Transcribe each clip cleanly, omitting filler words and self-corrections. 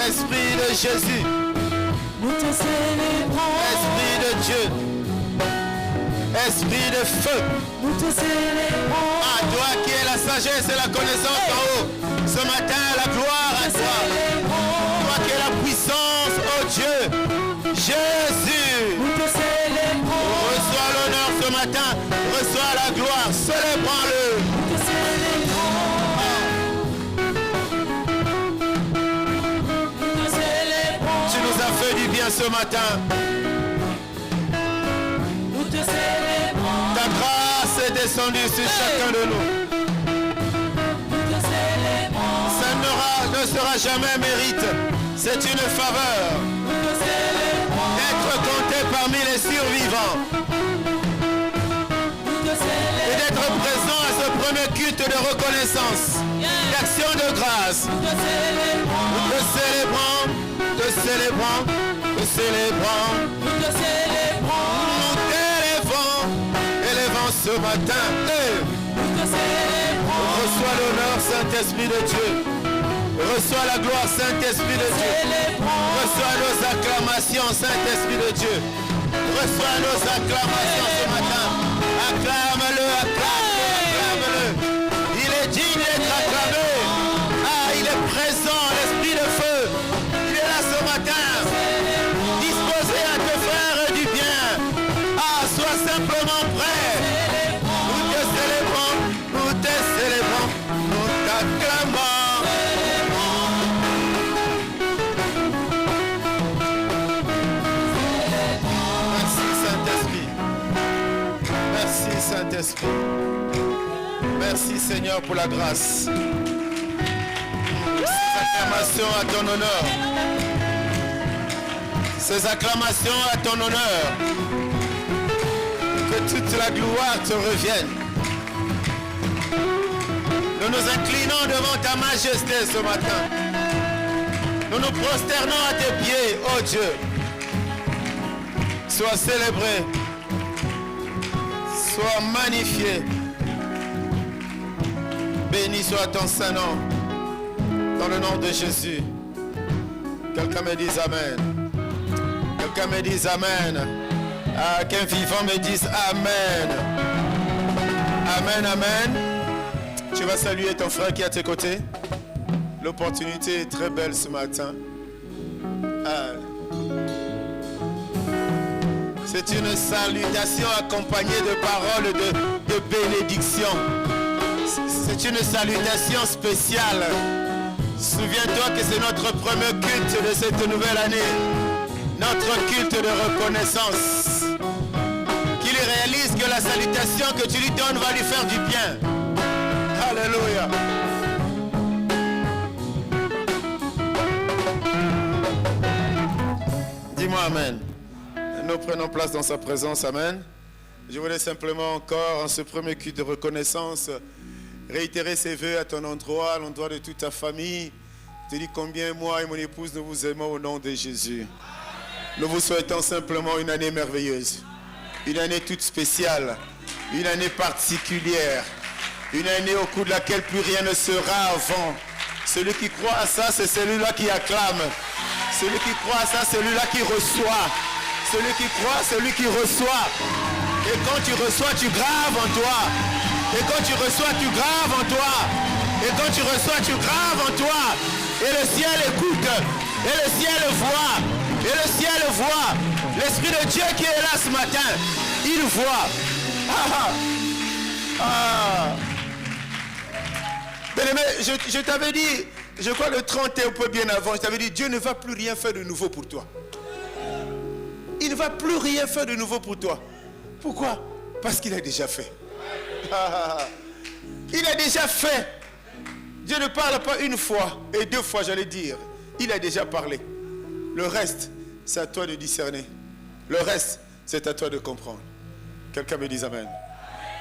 Esprit de Jésus. Nous te célébrons. Esprit de Dieu. Esprit de feu. Nous te célébrons. À toi qui es la sagesse et la connaissance en haut. Ce matin, la gloire à toi. Toi qui es la puissance, oh Dieu. Jésus. Nous te célébrons. Reçois l'honneur ce matin. Reçois la gloire. Célébrons-le. Nous te célébrons. Nous te célébrons. Tu nous as fait du bien ce matin. Nous te célébrons. Ta grâce est descendue sur chacun de nous. Nous te célébrons. Ça ne sera jamais mérite. C'est une faveur Nous te célébrons. d'être compté parmi les survivants Nous te célébrons. et d'être présent à ce premier culte de reconnaissance, d'action de grâce. Nous te célébrons. Te célébrons, te célébrons, te célébrons. Nous te célébrons. Nous t'élevons, élevons ce matin. Nous te célébrons. Reçois l'honneur, Saint-Esprit de Dieu. Reçois la gloire, Saint-Esprit de Dieu. Reçois nos acclamations, Saint-Esprit de Dieu. Reçois nos acclamations ce matin. Acclame-le, acclame-le, acclame-le. Il est digne d'être acclamé. Ah, il est présent, l'Esprit de feu. Il est là ce matin. Disposé à te faire du bien. Ah, sois simplement prêt. Nous te célébrons, nous te célébrons, nous t'acclamons. Merci Saint-Esprit. Merci Seigneur pour la grâce. Ces acclamations à ton honneur. Ces acclamations à ton honneur. Que toute la gloire te revienne. Nous nous inclinons devant ta majesté ce matin. Nous nous prosternons à tes pieds, ô Dieu. Sois célébré. Sois magnifié. Béni soit ton Saint-Nom. Dans le nom de Jésus. Quelqu'un me dise Amen. Quelqu'un me dise Amen. Ah, qu'un vivant me dise Amen. Amen, Amen. Tu vas saluer ton frère qui est à tes côtés. L'opportunité est très belle ce matin. Ah. C'est une salutation accompagnée de paroles de bénédiction. C'est une salutation spéciale. Souviens-toi que c'est notre premier culte de cette nouvelle année. Notre culte de reconnaissance. Qu'il réalise que la salutation que tu lui donnes va lui faire du bien. Alléluia. Dis-moi Amen. Nous prenons place dans sa présence, Amen. Je voulais simplement encore, en ce premier culte de reconnaissance, réitérer ses vœux à ton endroit, à l'endroit de toute ta famille. Je te dis combien moi et mon épouse nous vous aimons au nom de Jésus. Nous vous souhaitons simplement une année merveilleuse, une année toute spéciale, une année particulière, une année au cours de laquelle plus rien ne sera avant. Celui qui croit à ça, c'est celui-là qui acclame. Celui qui croit à ça, c'est celui-là qui reçoit. Celui qui croit, celui qui reçoit. Et quand tu reçois, tu graves en toi. Et quand tu reçois, tu graves en toi. Et quand tu reçois, tu graves en toi. Et le ciel écoute. Et le ciel voit. Et le ciel voit. L'Esprit de Dieu qui est là ce matin, il voit. Ah, ah. Bien-aimé, je t'avais dit, je crois le 31 un peu bien avant, je t'avais dit, Dieu ne va plus rien faire de nouveau pour toi. Il ne va plus rien faire de nouveau pour toi. Pourquoi? Parce qu'il a déjà fait. Il a déjà fait. Dieu ne parle pas une fois et deux fois, j'allais dire. Il a déjà parlé. Le reste, c'est à toi de discerner. Le reste, c'est à toi de comprendre. Quelqu'un me dit Amen.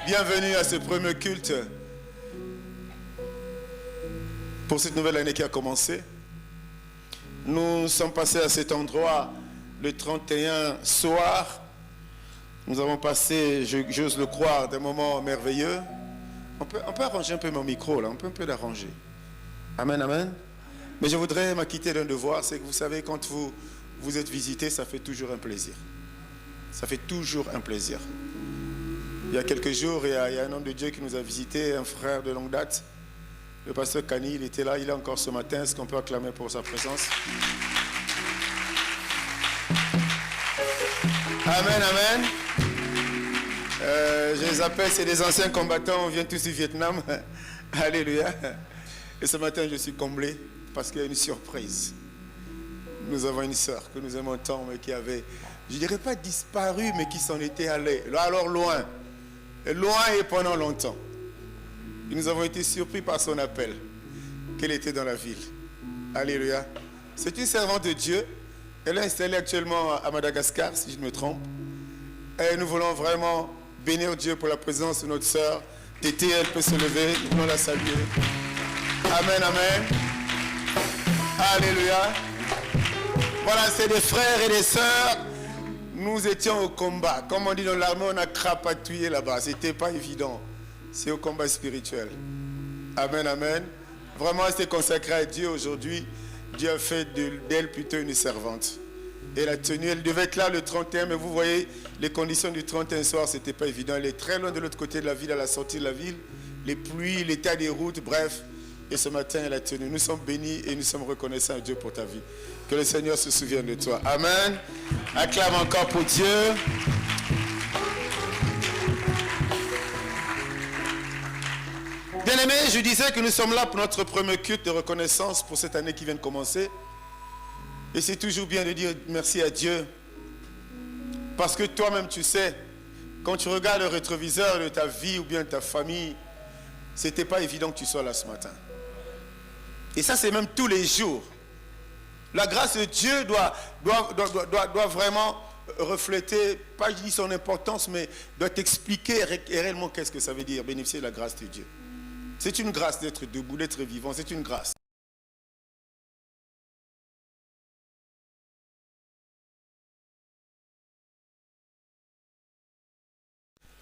Bienvenue à ce premier culte pour cette nouvelle année qui a commencé. Nous sommes passés à cet endroit le 31 soir. Nous avons passé, j'ose le croire, des moments merveilleux. On peut arranger un peu mon micro là, on peut un peu l'arranger. Amen, amen. Mais je voudrais m'acquitter d'un devoir, c'est que vous savez, quand vous êtes visité, ça fait toujours un plaisir. Ça fait toujours un plaisir. Il y a quelques jours, il y a un homme de Dieu qui nous a visité, un frère de longue date. Le pasteur Kani, il était là, il est encore ce matin. Est-ce qu'on peut acclamer pour sa présence? Amen, amen. Je les appelle, c'est des anciens combattants, on vient tous du Vietnam. Alléluia. Et ce matin, je suis comblé parce qu'il y a une surprise. Nous avons une sœur que nous aimons tant, mais qui avait, je ne dirais pas disparu, mais qui s'en était allée. Alors loin. Loin et pendant longtemps. Et nous avons été surpris par son appel, qu'elle était dans la ville. Alléluia. C'est une servante de Dieu. Elle est installée actuellement à Madagascar, si je ne me trompe. Et nous voulons vraiment bénir Dieu pour la présence de notre sœur. Tété, elle peut se lever, nous voulons la saluer. Amen, amen. Alléluia. Voilà, c'est des frères et des sœurs. Nous étions au combat. Comme on dit dans l'armée, on a crapatouillé là-bas. Ce n'était pas évident. C'est au combat spirituel. Amen, amen. Vraiment, elle s'est consacrée à Dieu aujourd'hui. Dieu a fait d'elle plutôt une servante. Elle a tenu, elle devait être là le 31, mais vous voyez, les conditions du 31 soir, ce n'était pas évident. Elle est très loin de l'autre côté de la ville, à la sortie de la ville. Les pluies, l'état des routes, bref. Et ce matin, elle a tenu. Nous sommes bénis et nous sommes reconnaissants à Dieu pour ta vie. Que le Seigneur se souvienne de toi. Amen. Acclame encore pour Dieu. Bien-aimés, je disais que nous sommes là pour notre premier culte de reconnaissance pour cette année qui vient de commencer. Et c'est toujours bien de dire merci à Dieu. Parce que toi-même, tu sais, quand tu regardes le rétroviseur de ta vie ou bien de ta famille, ce n'était pas évident que tu sois là ce matin. Et ça, c'est même tous les jours. La grâce de Dieu doit vraiment refléter, pas je dis son importance, mais doit t'expliquer réellement qu'est-ce que ça veut dire, bénéficier de la grâce de Dieu. C'est une grâce d'être debout, d'être vivant, c'est une grâce.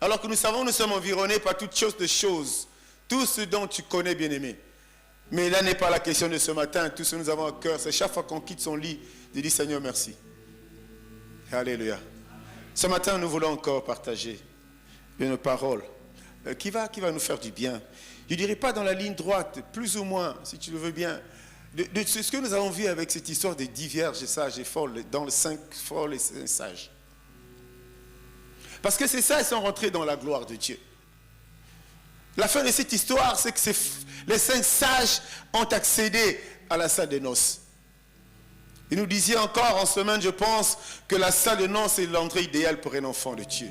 Alors que nous savons, nous sommes environnés par toutes sortes de choses, tout ce dont tu connais, bien-aimé. Mais là n'est pas la question de ce matin. Tout ce que nous avons à cœur, c'est chaque fois qu'on quitte son lit, de dire Seigneur merci. Alléluia. Ce matin, nous voulons encore partager une parole qui va nous faire du bien. Je ne dirais pas dans la ligne droite, plus ou moins, si tu le veux bien, de ce que nous avons vu avec cette histoire des 10 vierges sages et folles, dans les 5 folles et 5 sages. Parce que c'est ça, ils sont rentrés dans la gloire de Dieu. La fin de cette histoire, c'est que les 5 sages ont accédé à la salle de noces. Et nous disions encore en semaine, je pense, que la salle de noces est l'entrée idéale pour un enfant de Dieu.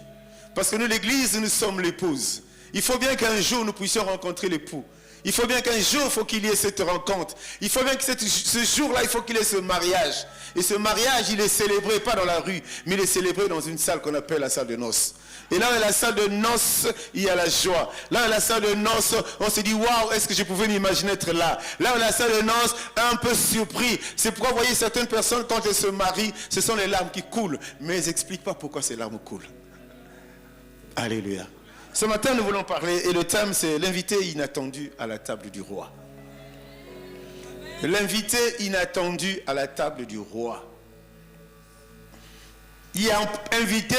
Parce que nous, l'Église, nous sommes l'épouse. Il faut bien qu'un jour, nous puissions rencontrer l'époux. Il faut bien qu'un jour, il faut qu'il y ait cette rencontre. Il faut bien que ce jour-là, il faut qu'il y ait ce mariage. Et ce mariage, il est célébré, pas dans la rue, mais il est célébré dans une salle qu'on appelle la salle de noces. Et là, dans la salle de noces, il y a la joie. Là, dans la salle de noces, on se dit, waouh, est-ce que je pouvais m'imaginer être là? Là, dans la salle de noces, un peu surpris. C'est pourquoi, vous voyez, certaines personnes, quand elles se marient, ce sont les larmes qui coulent. Mais elles n'expliquent pas pourquoi ces larmes coulent. Alléluia. Ce matin, nous voulons parler, et le thème, c'est l'invité inattendu à la table du roi. L'invité inattendu à la table du roi. Il y a invité,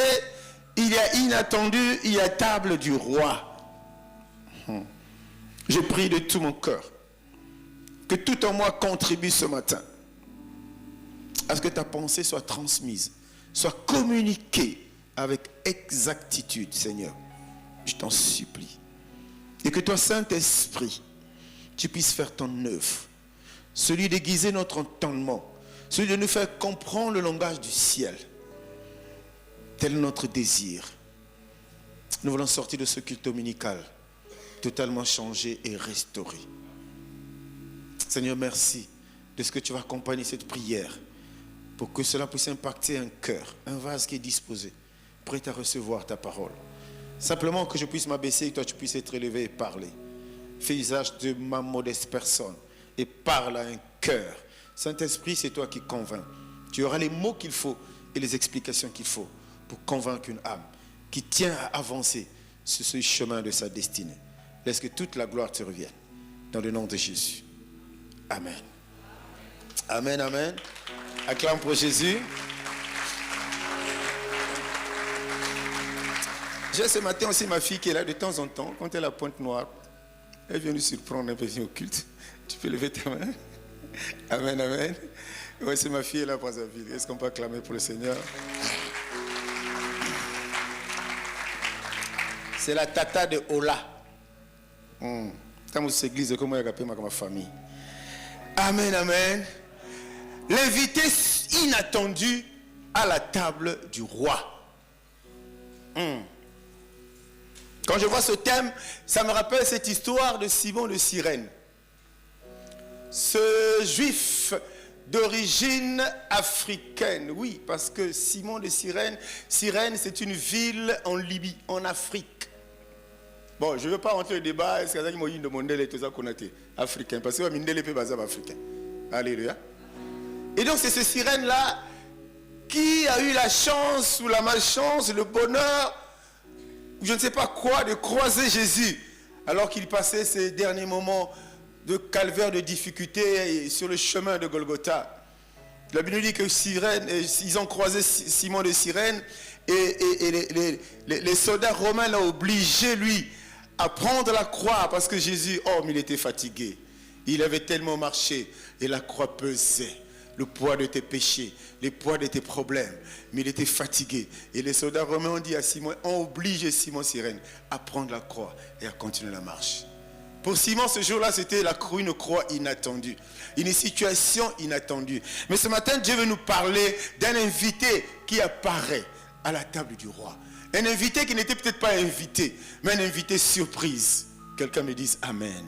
il y a inattendu, il y a table du roi. Je prie de tout mon cœur que tout en moi contribue ce matin à ce que ta pensée soit transmise, soit communiquée avec exactitude, Seigneur. Je t'en supplie. Et que toi, Saint-Esprit, tu puisses faire ton œuvre. Celui d'aiguiser notre entendement. Celui de nous faire comprendre le langage du ciel. Tel est notre désir. Nous voulons sortir de ce culte dominical, totalement changé et restauré. Seigneur, merci de ce que tu vas accompagner cette prière pour que cela puisse impacter un cœur, un vase qui est disposé, prêt à recevoir ta parole. Simplement que je puisse m'abaisser et que toi tu puisses être élevé et parler. Fais usage de ma modeste personne et parle à un cœur. Saint-Esprit, c'est toi qui convaincs. Tu auras les mots qu'il faut et les explications qu'il faut pour convaincre une âme qui tient à avancer sur ce chemin de sa destinée. Laisse que toute la gloire te revienne. Dans le nom de Jésus. Amen. Amen, amen. Acclame pour Jésus. J'ai ce matin aussi ma fille qui est là de temps en temps, quand elle a pointe noire. Elle vient nous surprendre un peu au culte. Tu peux lever ta main. Amen, amen. Oui, c'est ma fille, elle est là pour sa ville. Est-ce qu'on peut acclamer pour le Seigneur? C'est la tata de Ola. Dans mon église, comment elle appelle ma famille. Amen, amen. L'invité inattendu à la table du roi. Quand je vois ce thème, ça me rappelle cette histoire de Simon de Cyrène. Ce juif d'origine africaine, oui, parce que Simon de Cyrène, c'est une ville en Libye, en Afrique. Bon, je ne veux pas rentrer au débat, est-ce que vous avez demandé tout ça qu'on a été africain, parce que vous avez dit africain. Alléluia. Et donc c'est ce Cyrène-là qui a eu la chance ou la malchance, le bonheur, je ne sais pas quoi, de croiser Jésus, alors qu'il passait ces derniers moments de calvaire, de difficulté sur le chemin de Golgotha. La Bible nous dit que Cyrène, ils ont croisé Simon de Cyrène et les soldats romains l'ont obligé, lui, à prendre la croix parce que Jésus, il était fatigué. Il avait tellement marché et la croix pesait. Le poids de tes péchés, le poids de tes problèmes. Mais il était fatigué. Et les soldats romains ont dit à Simon, ont obligé Simon Cyrène à prendre la croix et à continuer la marche. Pour Simon, ce jour-là, c'était une croix inattendue. Une situation inattendue. Mais ce matin, Dieu veut nous parler d'un invité qui apparaît à la table du roi. Un invité qui n'était peut-être pas invité, mais un invité surprise. Quelqu'un me dise Amen.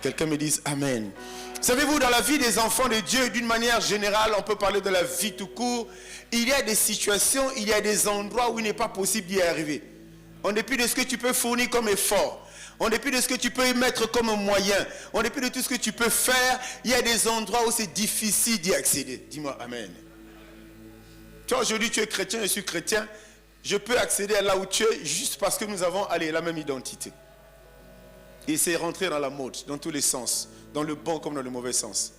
Quelqu'un me dise Amen. Savez-vous, dans la vie des enfants de Dieu, d'une manière générale, on peut parler de la vie tout court, il y a des situations, il y a des endroits où il n'est pas possible d'y arriver. En dépit de ce que tu peux fournir comme effort, en dépit de ce que tu peux y mettre comme moyen, en dépit de tout ce que tu peux faire, il y a des endroits où c'est difficile d'y accéder. Dis-moi Amen. Toi, aujourd'hui, tu es chrétien, je suis chrétien, je peux accéder à là où tu es juste parce que nous avons la même identité. Et c'est rentré dans la mode, dans tous les sens, dans le bon comme dans le mauvais sens.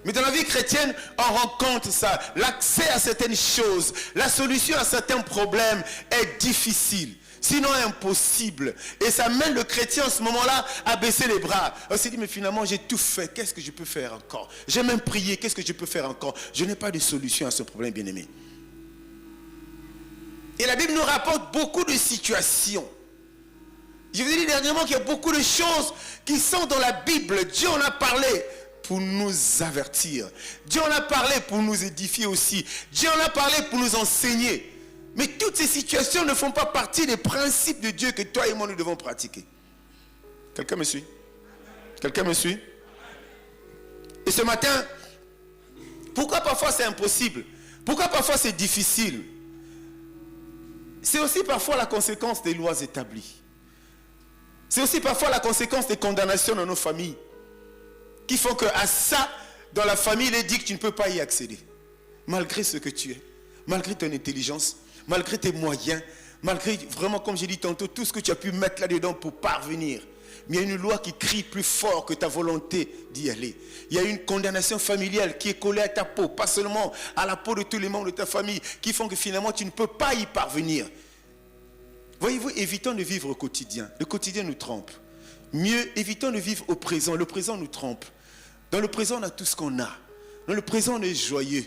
Mais dans la vie chrétienne, on rencontre ça. L'accès à certaines choses, la solution à certains problèmes est difficile, sinon impossible. Et ça mène le chrétien en ce moment-là à baisser les bras. On s'est dit, mais finalement, j'ai tout fait. Qu'est-ce que je peux faire encore? J'ai même prié. Qu'est-ce que je peux faire encore? Je n'ai pas de solution à ce problème, bien-aimé. Et la Bible nous rapporte beaucoup de situations. Je vous ai dit dernièrement qu'il y a beaucoup de choses qui sont dans la Bible. Dieu en a parlé pour nous avertir. Dieu en a parlé pour nous édifier aussi. Dieu en a parlé pour nous enseigner. Mais toutes ces situations ne font pas partie des principes de Dieu que toi et moi nous devons pratiquer. Quelqu'un me suit? Quelqu'un me suit? Et ce matin, pourquoi parfois c'est impossible? Pourquoi parfois c'est difficile? C'est aussi parfois la conséquence des lois établies. C'est aussi parfois la conséquence des condamnations dans nos familles qui font qu'à ça, dans la famille, il est dit que tu ne peux pas y accéder. Malgré ce que tu es, malgré ton intelligence, malgré tes moyens, malgré vraiment, comme j'ai dit tantôt, tout ce que tu as pu mettre là-dedans pour parvenir. Mais il y a une loi qui crie plus fort que ta volonté d'y aller. Il y a une condamnation familiale qui est collée à ta peau, pas seulement à la peau de tous les membres de ta famille, qui font que finalement tu ne peux pas y parvenir. Voyez-vous, évitons de vivre au quotidien. Le quotidien nous trompe. Mieux, évitons de vivre au présent. Le présent nous trompe. Dans le présent, on a tout ce qu'on a. Dans le présent, on est joyeux.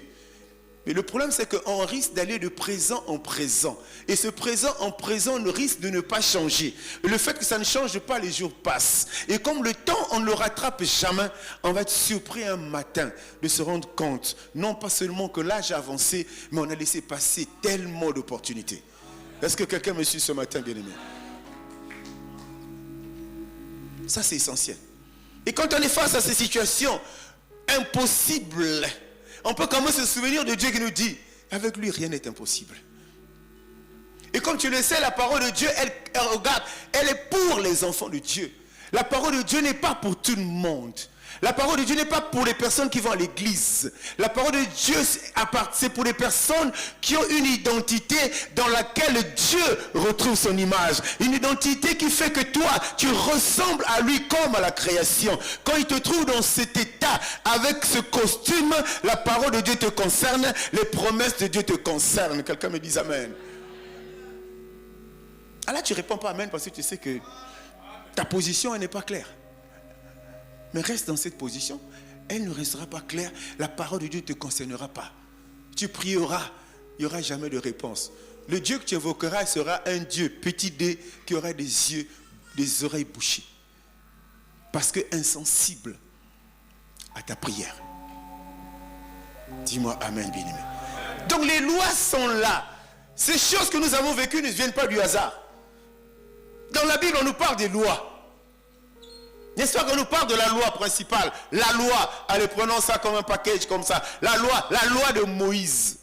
Mais le problème, c'est qu'on risque d'aller de présent en présent. Et ce présent en présent risque de ne pas changer. Et le fait que ça ne change pas, les jours passent. Et comme le temps, on ne le rattrape jamais, on va être surpris un matin de se rendre compte, non pas seulement que l'âge a avancé, mais on a laissé passer tellement d'opportunités. Est-ce que quelqu'un me suit ce matin, bien-aimé? Ça, c'est essentiel. Et quand on est face à ces situations impossibles, on peut quand même se souvenir de Dieu qui nous dit, avec lui, rien n'est impossible. Et comme tu le sais, la parole de Dieu, elle est pour les enfants de Dieu. La parole de Dieu n'est pas pour tout le monde. La parole de Dieu n'est pas pour les personnes qui vont à l'église. La parole de Dieu, c'est pour les personnes qui ont une identité dans laquelle Dieu retrouve son image. Une identité qui fait que toi, tu ressembles à lui comme à la création. Quand il te trouve dans cet état, avec ce costume, la parole de Dieu te concerne, les promesses de Dieu te concernent. Quelqu'un me dit amen. Ah là, tu ne réponds pas amen parce que tu sais que ta position, elle n'est pas claire. Mais reste dans cette position, elle ne restera pas claire, la parole de Dieu ne te concernera pas. Tu prieras, il n'y aura jamais de réponse. Le Dieu que tu évoqueras sera un Dieu, petit d, qui aura des yeux, des oreilles bouchées. Parce que insensible à ta prière. Dis-moi amen, bien-aimé. Donc les lois sont là. Ces choses que nous avons vécues ne viennent pas du hasard. Dans la Bible, on nous parle des lois. N'est-ce pas qu'on nous parle de la loi principale? La loi, allez, prenons ça comme un package comme ça. La loi de Moïse.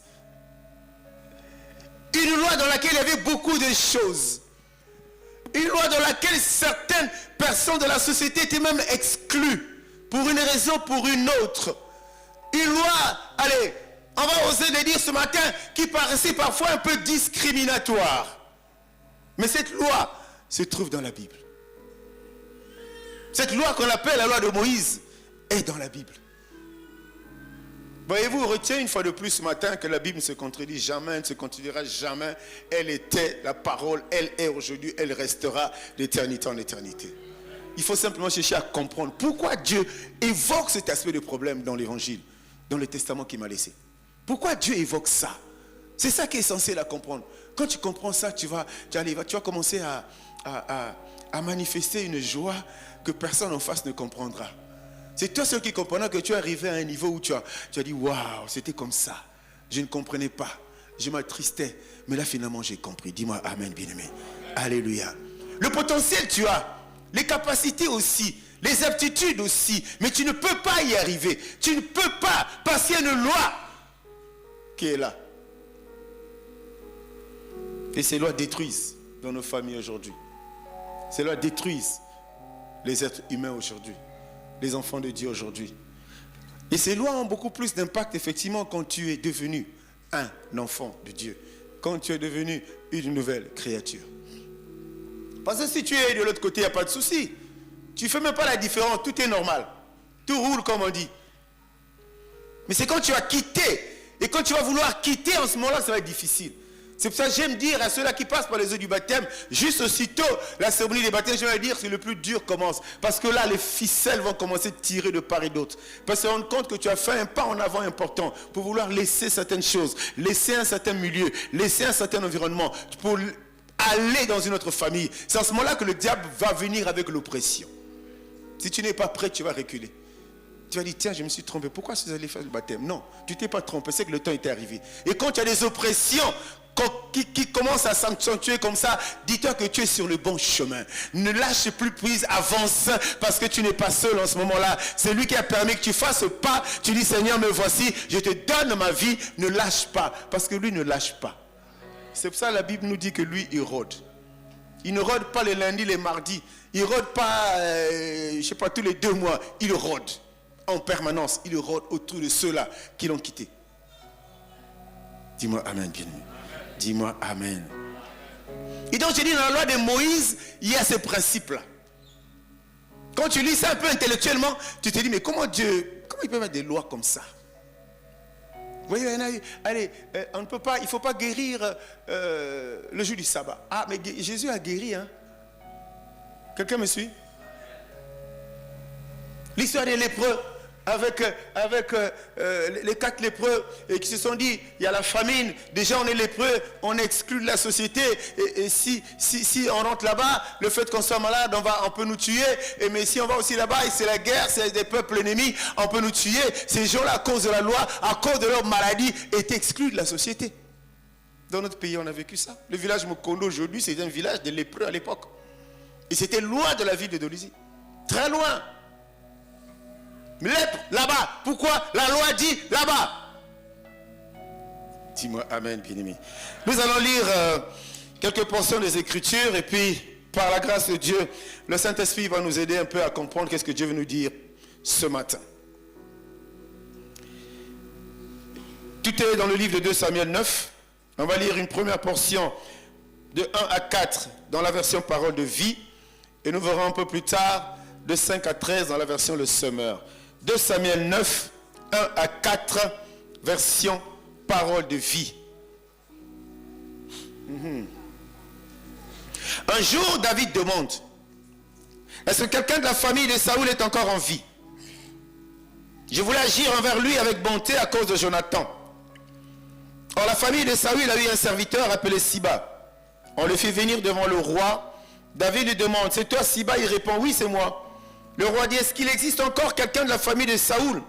Une loi dans laquelle il y avait beaucoup de choses. Une loi dans laquelle certaines personnes de la société étaient même exclues. Pour une raison, pour une autre. Une loi, allez, on va oser le dire ce matin, qui paraissait parfois un peu discriminatoire. Mais cette loi se trouve dans la Bible. Cette loi qu'on appelle la loi de Moïse est dans la Bible. Voyez-vous, retiens une fois de plus ce matin que la Bible ne se contredit jamais, ne se contredira jamais. Elle était la parole, elle est aujourd'hui, elle restera d'éternité en éternité. Il faut simplement chercher à comprendre pourquoi Dieu évoque cet aspect de problème dans l'évangile, dans le testament qu'il m'a laissé. Pourquoi Dieu évoque ça? C'est ça qui est censé la comprendre. Quand tu comprends ça, tu vas commencer à manifester une joie que personne en face ne comprendra. C'est toi seul qui comprendras que tu es arrivé à un niveau où tu as dit waouh, c'était comme ça. Je ne comprenais pas. Je m'attristais. Mais là finalement j'ai compris. Dis-moi amen, bien-aimé. Alléluia. Le potentiel tu as. Les capacités aussi. Les aptitudes aussi. Mais tu ne peux pas y arriver. Tu ne peux pas passer une loi qui est là. Et ces lois détruisent dans nos familles aujourd'hui. Ces lois détruisent les êtres humains aujourd'hui, les enfants de Dieu aujourd'hui. Et ces lois ont beaucoup plus d'impact effectivement quand tu es devenu un enfant de Dieu, quand tu es devenu une nouvelle créature. Parce que si tu es de l'autre côté, il n'y a pas de souci. Tu ne fais même pas la différence, tout est normal. Tout roule comme on dit. Mais c'est quand tu as quitté, et quand tu vas vouloir quitter en ce moment-là, ça va être difficile. C'est pour ça que j'aime dire à ceux-là qui passent par les eaux du baptême, juste aussitôt la cérémonie des baptêmes, je vais dire que le plus dur commence. Parce que là, les ficelles vont commencer à tirer de part et d'autre. Parce que tu te rends compte que tu as fait un pas en avant important pour vouloir laisser certaines choses, laisser un certain milieu, laisser un certain environnement, pour aller dans une autre famille. C'est en ce moment-là que le diable va venir avec l'oppression. Si tu n'es pas prêt, tu vas reculer. Tu vas dire, tiens, je me suis trompé. Pourquoi je suis allé faire le baptême? Non, tu ne t'es pas trompé, c'est que le temps était arrivé. Et quand tu as des oppressions qui commencent à s'accentuer comme ça, dis-toi que tu es sur le bon chemin. Ne lâche plus prise, avance, parce que tu n'es pas seul en ce moment-là. C'est lui qui a permis que tu fasses ce pas. Tu dis, Seigneur, me voici, je te donne ma vie. Ne lâche pas, parce que lui ne lâche pas. C'est pour ça que la Bible nous dit que lui, il rôde. Il ne rôde pas les lundis, les mardis. Il ne rôde pas, je ne sais pas, tous les 2 mois. Il rôde en permanence. Il rôde autour de ceux-là qui l'ont quitté. Dis-moi amen, bien-aimé. Dis-moi amen. Et donc je dis, dans la loi de Moïse, il y a ces principes-là. Quand tu lis ça un peu intellectuellement, tu te dis, mais comment il peut mettre des lois comme ça? Vous voyez, allez, on ne peut pas, il ne faut pas guérir le jour du sabbat. Ah, mais Jésus a guéri, hein? Quelqu'un me suit? L'histoire des lépreux. Avec les 4 lépreux et qui se sont dit, il y a la famine, déjà on est lépreux, on est exclu de la société, et si on rentre là-bas, le fait qu'on soit malade, on peut nous tuer, mais si on va aussi là-bas, et c'est la guerre, c'est des peuples ennemis, on peut nous tuer. Ces gens-là, à cause de la loi, à cause de leur maladie, étaient exclus de la société. Dans notre pays, on a vécu ça. Le village Mokondo aujourd'hui, c'est un village de lépreux à l'époque. Et c'était loin de la ville de Dolisie. Très loin. Lèpre là-bas. Pourquoi la loi dit là-bas? Dis-moi amen, bien-aimé. Nous allons lire quelques portions des Écritures et puis par la grâce de Dieu, le Saint-Esprit va nous aider un peu à comprendre qu'est-ce que Dieu veut nous dire ce matin. Tout est dans le livre de 2 Samuel 9. On va lire une première portion de 1 à 4 dans la version parole de vie. Et nous verrons un peu plus tard de 5 à 13 dans la version le semeur. 2 Samuel 9, 1 à 4, version parole de vie. Un jour, David demande, est-ce que quelqu'un de la famille de Saoul est encore en vie? Je voulais agir envers lui avec bonté à cause de Jonathan. Or, la famille de Saoul a eu un serviteur appelé Siba. On le fit venir devant le roi. David lui demande, c'est toi Siba? Il répond, oui, c'est moi. Le roi dit, est-ce qu'il existe encore quelqu'un de la famille de Saoul?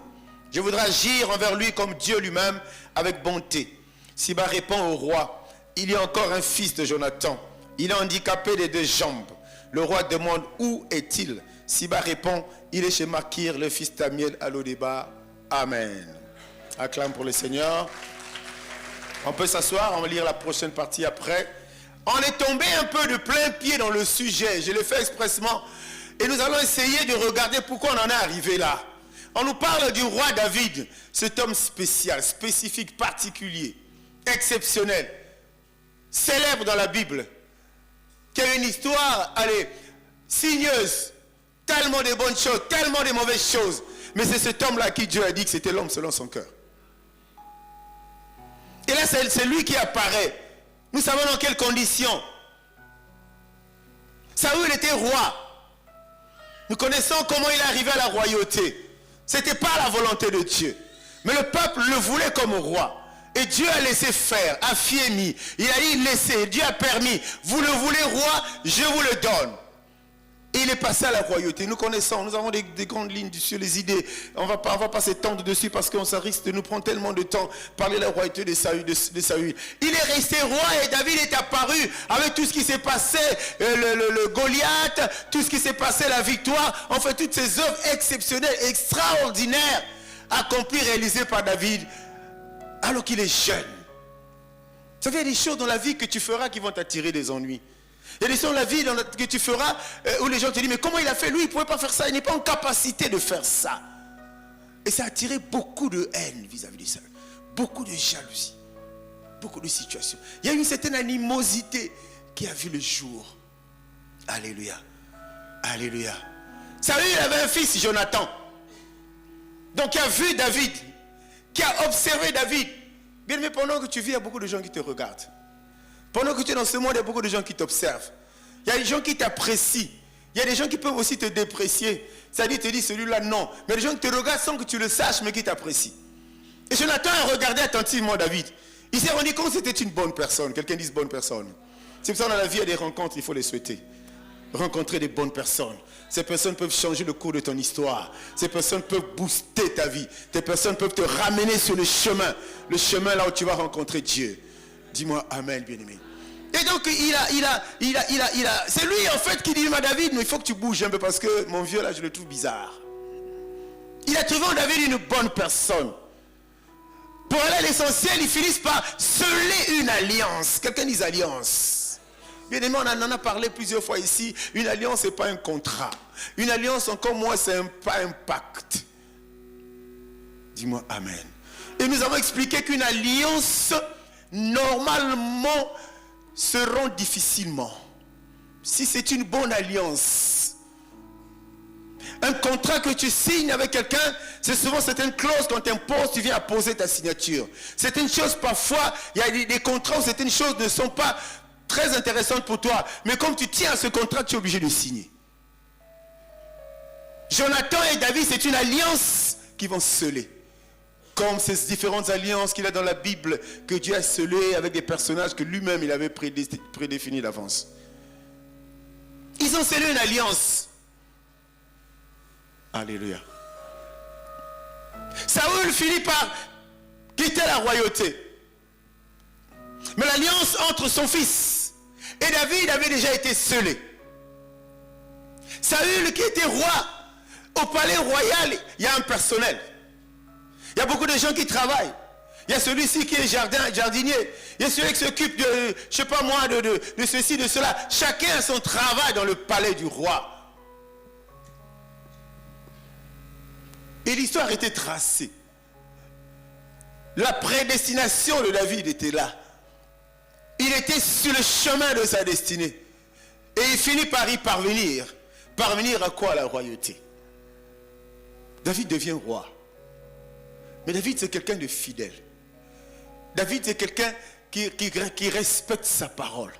Je voudrais agir envers lui comme Dieu lui-même, avec bonté. Siba répond au roi, il y a encore un fils de Jonathan. Il est handicapé des 2 jambes. Le roi demande, où est-il? Siba répond, il est chez Makir, le fils d'Amiel à Lodébar. Amen. Acclame pour le Seigneur. On peut s'asseoir, on va lire la prochaine partie après. On est tombé un peu de plein pied dans le sujet. Je l'ai fait expressement. Et nous allons essayer de regarder pourquoi on en est arrivé là. On nous parle du roi David, cet homme spécial, spécifique, particulier, exceptionnel, célèbre dans la Bible, qui a une histoire, allez, signeuse, tellement de bonnes choses, tellement de mauvaises choses. Mais c'est cet homme-là qui Dieu a dit que c'était l'homme selon son cœur. Et là, c'est lui qui apparaît. Nous savons dans quelles conditions. Saül était roi. Nous connaissons comment il est arrivé à la royauté. Ce n'était pas la volonté de Dieu. Mais le peuple le voulait comme roi. Et Dieu a laissé faire, a fiémi. Il a dit laissez. Dieu a permis. Vous le voulez roi, je vous le donne. Et il est passé à la royauté. Nous connaissons, nous avons des grandes lignes sur les idées. On va pas s'étendre dessus parce qu'on risque de nous prendre tellement de temps. Parler de la royauté de Saül. Il est resté roi et David est apparu avec tout ce qui s'est passé, le Goliath, tout ce qui s'est passé, la victoire. En fait, toutes ces œuvres exceptionnelles, extraordinaires, accomplies, réalisées par David, alors qu'il est jeune. Vous savez, il y a des choses dans la vie que tu feras qui vont t'attirer des ennuis. Il y a des choses dans la vie que tu feras où les gens te disent, mais comment il a fait? Lui, il ne pouvait pas faire ça. Il n'est pas en capacité de faire ça. Et ça a attiré beaucoup de haine vis-à-vis de ça. Beaucoup de jalousie. Beaucoup de situations. Il y a une certaine animosité qui a vu le jour. Alléluia. Alléluia. Saül avait un fils, Jonathan. Donc il a vu David. Qui a observé David. Bien, mais pendant que tu vis, il y a beaucoup de gens qui te regardent. Pendant que tu es dans ce monde, il y a beaucoup de gens qui t'observent. Il y a des gens qui t'apprécient. Il y a des gens qui peuvent aussi te déprécier. C'est-à-dire te dire celui-là non. Mais des gens qui te regardent sans que tu le saches, mais qui t'apprécient. Et Jonathan a regardé attentivement David. Il s'est rendu compte que c'était une bonne personne. Quelqu'un dise bonne personne. C'est pour ça que dans la vie, il y a des rencontres, il faut les souhaiter. Rencontrer des bonnes personnes. Ces personnes peuvent changer le cours de ton histoire. Ces personnes peuvent booster ta vie. Ces personnes peuvent te ramener sur le chemin. Le chemin là où tu vas rencontrer Dieu. Dis-moi Amen, bien-aimé. Et donc, c'est lui en fait qui dit à David, mais il faut que tu bouges un peu parce que mon vieux là, je le trouve bizarre. Il a trouvé en David une bonne personne. Pour aller à l'essentiel, ils finissent par sceller une alliance. Quelqu'un dit alliance. Bien-aimé, on en a parlé plusieurs fois ici. Une alliance, ce n'est pas un contrat. Une alliance, encore moins, c'est pas un pacte. Dis-moi Amen. Et nous avons expliqué qu'une alliance normalement se rend difficilement. Si c'est une bonne alliance, un contrat que tu signes avec quelqu'un, c'est souvent certaines clauses qu'on t'impose, tu viens à poser ta signature. Certaines choses parfois, il y a des contrats où certaines choses ne sont pas très intéressantes pour toi, mais comme tu tiens à ce contrat, tu es obligé de signer. Jonathan et David, c'est une alliance qui vont sceller. Comme ces différentes alliances qu'il a dans la Bible, que Dieu a scellées avec des personnages que lui-même il avait prédéfinis d'avance. Ils ont scellé une alliance. Alléluia. Saül finit par quitter la royauté. Mais l'alliance entre son fils et David avait déjà été scellée. Saül qui était roi, au palais royal, il y a un personnel. Il y a beaucoup de gens qui travaillent. Il y a celui-ci qui est jardinier. Il y a celui qui s'occupe de, je ne sais pas moi, de ceci, de cela. Chacun a son travail dans le palais du roi. Et l'histoire était tracée. La prédestination de David était là. Il était sur le chemin de sa destinée. Et il finit par y parvenir. Parvenir à quoi? À la royauté. David devient roi. Mais David, c'est quelqu'un de fidèle. David, c'est quelqu'un qui respecte sa parole.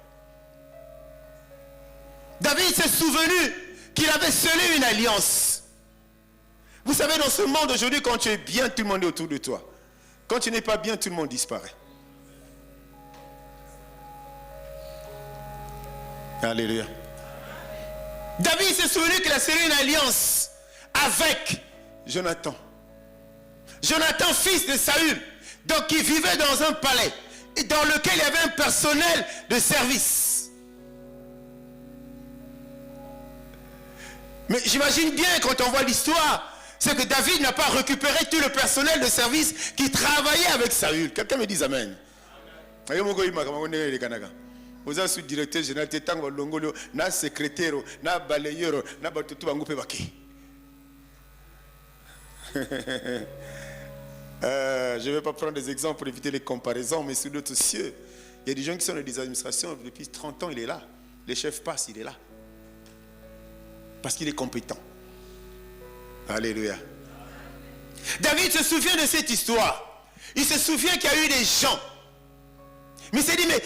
David s'est souvenu qu'il avait scellé une alliance. Vous savez, dans ce monde aujourd'hui, quand tu es bien, tout le monde est autour de toi. Quand tu n'es pas bien, tout le monde disparaît. Alléluia. David s'est souvenu qu'il a scellé une alliance avec Jonathan. Jonathan, fils de Saül, donc qui vivait dans un palais et dans lequel il y avait un personnel de service. Mais j'imagine bien, quand on voit l'histoire, c'est que David n'a pas récupéré tout le personnel de service qui travaillait avec Saül. Quelqu'un me dit Amen. Vous êtes sous-directeur général, na secrétaire, na balayeur, na batutu bangoupé baki. Je ne vais pas prendre des exemples pour éviter les comparaisons, mais sous d'autres cieux, il y a des gens qui sont dans des administrations, depuis 30 ans, il est là. Les chefs passent, il est là. Parce qu'il est compétent. Alléluia. David se souvient de cette histoire. Il se souvient qu'il y a eu des gens. Mais il s'est dit, mais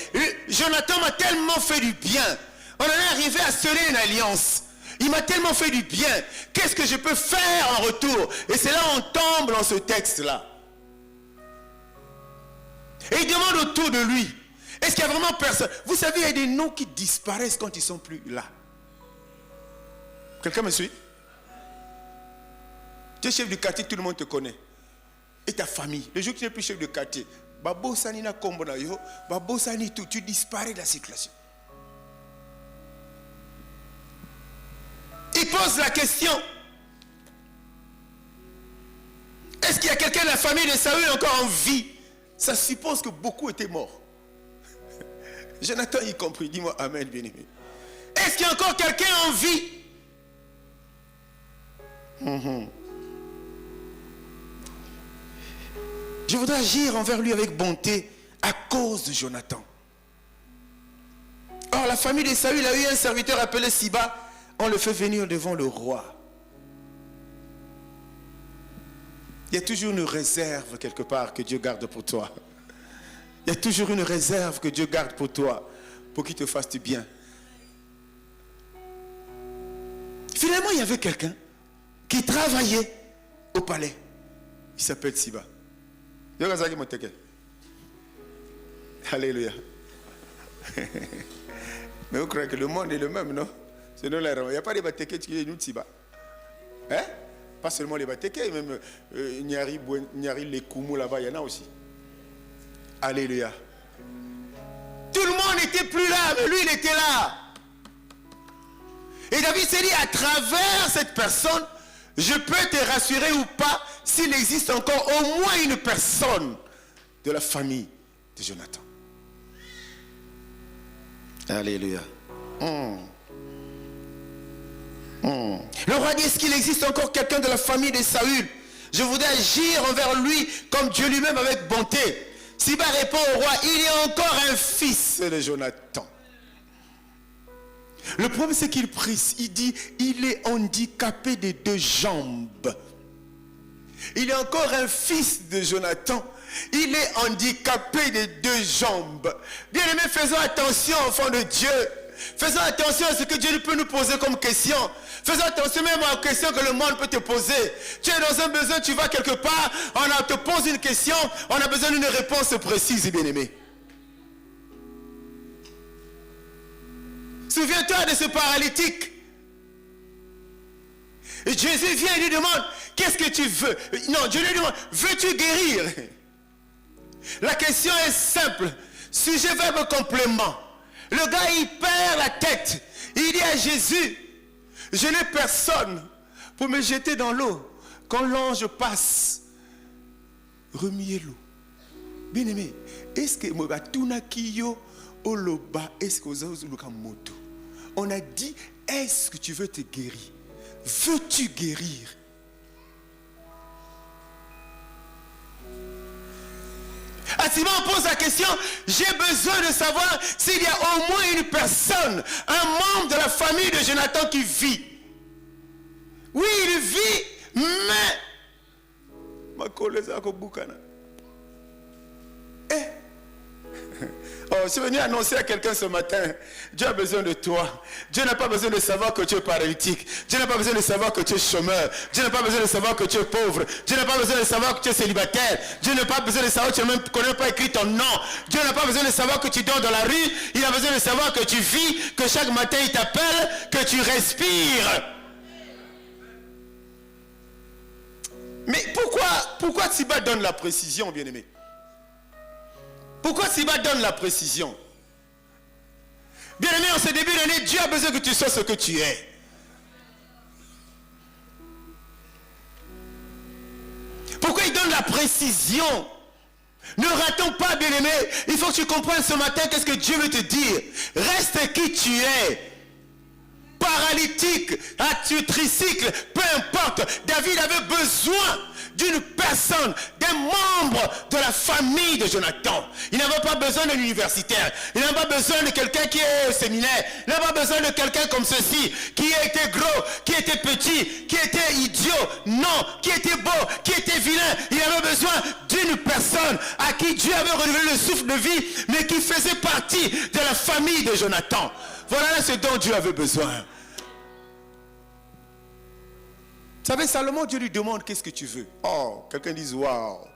Jonathan m'a tellement fait du bien. On en est arrivé à sceller une alliance. Il m'a tellement fait du bien. Qu'est-ce que je peux faire en retour? Et c'est là où on tombe dans ce texte-là. Et il demande autour de lui, est-ce qu'il y a vraiment personne? Vous savez, il y a des noms qui disparaissent quand ils ne sont plus là. Quelqu'un me suit? Tu es chef de quartier, tout le monde te connaît. Et ta famille, le jour que tu n'es plus chef de quartier, Babo Sani na kombo na yo, Babo Sani tout, tu disparais de la circulation. Il pose la question. Est-ce qu'il y a quelqu'un de la famille de Saül encore en vie? Ça suppose que beaucoup étaient morts. Jonathan y compris. Dis-moi Amen, bien-aimé. Est-ce qu'il y a encore quelqu'un en vie? Je voudrais agir envers lui avec bonté à cause de Jonathan. Or, la famille de Saül a eu un serviteur appelé Siba. On le fait venir devant le roi. Il y a toujours une réserve quelque part que Dieu garde pour toi. Il y a toujours une réserve que Dieu garde pour toi, pour qu'il te fasse du bien. Finalement, il y avait quelqu'un qui travaillait au palais. Il s'appelle Siba. Alléluia. Mais vous croyez que le monde est le même, non? Il n'y a pas de Bateke qui est nous Siba. Hein? Pas seulement les Bateke, même Nyari les Koumou là-bas, il y en a aussi. Alléluia. Tout le monde n'était plus là, mais lui il était là. Et David s'est dit, à travers cette personne, je peux te rassurer ou pas s'il existe encore au moins une personne de la famille de Jonathan. Alléluia. Le roi dit, est-ce qu'il existe encore quelqu'un de la famille de Saül? Je voudrais agir envers lui comme Dieu lui-même avec bonté. Siba répond au roi, il y a encore un fils de Jonathan. Le problème c'est qu'il prie, il dit, il est handicapé des deux jambes. Il y a encore un fils de Jonathan. Il est handicapé des deux jambes. Bien aimés, faisons attention, enfants de Dieu. Faisons attention à ce que Dieu peut nous poser comme question. Faisons attention même aux questions que le monde peut te poser. Tu es dans un besoin, tu vas quelque part, on te pose une question, on a besoin d'une réponse précise, bien-aimé. Souviens-toi de ce paralytique. Et Jésus vient et lui demande, qu'est-ce que tu veux? Non, Dieu lui demande, veux-tu guérir? La question est simple. Sujet, verbe, complément. Le gars, il perd la tête. Il dit à Jésus, je n'ai personne pour me jeter dans l'eau. Quand l'ange passe, remuez l'eau. Bien aimé, est-ce que on a dit, est-ce que tu veux te guérir? Veux-tu guérir? Simon pose la question, j'ai besoin de savoir s'il y a au moins une personne, un membre de la famille de Jonathan qui vit. Oui, il vit, mais... Oh, je suis venu annoncer à quelqu'un ce matin, Dieu a besoin de toi. Dieu n'a pas besoin de savoir que tu es paralytique. Dieu n'a pas besoin de savoir que tu es chômeur. Dieu n'a pas besoin de savoir que tu es pauvre. Dieu n'a pas besoin de savoir que tu es célibataire. Dieu n'a pas besoin de savoir que tu ne connais pas écrit ton nom. Dieu n'a pas besoin de savoir que tu dors dans la rue. Il a besoin de savoir que tu vis, que chaque matin il t'appelle, que tu respires. Mais pourquoi Siba donne la précision, bien-aimé? Pourquoi Siba donne la précision? Bien-aimé, en ce début d'année, Dieu a besoin que tu sois ce que tu es. Pourquoi il donne la précision? Ne ratons pas, bien-aimé. Il faut que tu comprennes ce matin qu'est-ce que Dieu veut te dire. Reste qui tu es. Paralytique, tricycle, peu importe. David avait besoin d'une personne, d'un membre de la famille de Jonathan. Il n'avait pas besoin d'un universitaire. Il n'avait pas besoin de quelqu'un qui est au séminaire. Il n'avait pas besoin de quelqu'un comme ceci, qui était gros, qui était petit, qui était idiot. Non, qui était beau, qui était vilain. Il avait besoin d'une personne à qui Dieu avait renouvelé le souffle de vie, mais qui faisait partie de la famille de Jonathan. Voilà ce dont Dieu avait besoin. Vous savez, Salomon, Dieu lui demande qu'est-ce que tu veux. Oh, quelqu'un dit waouh.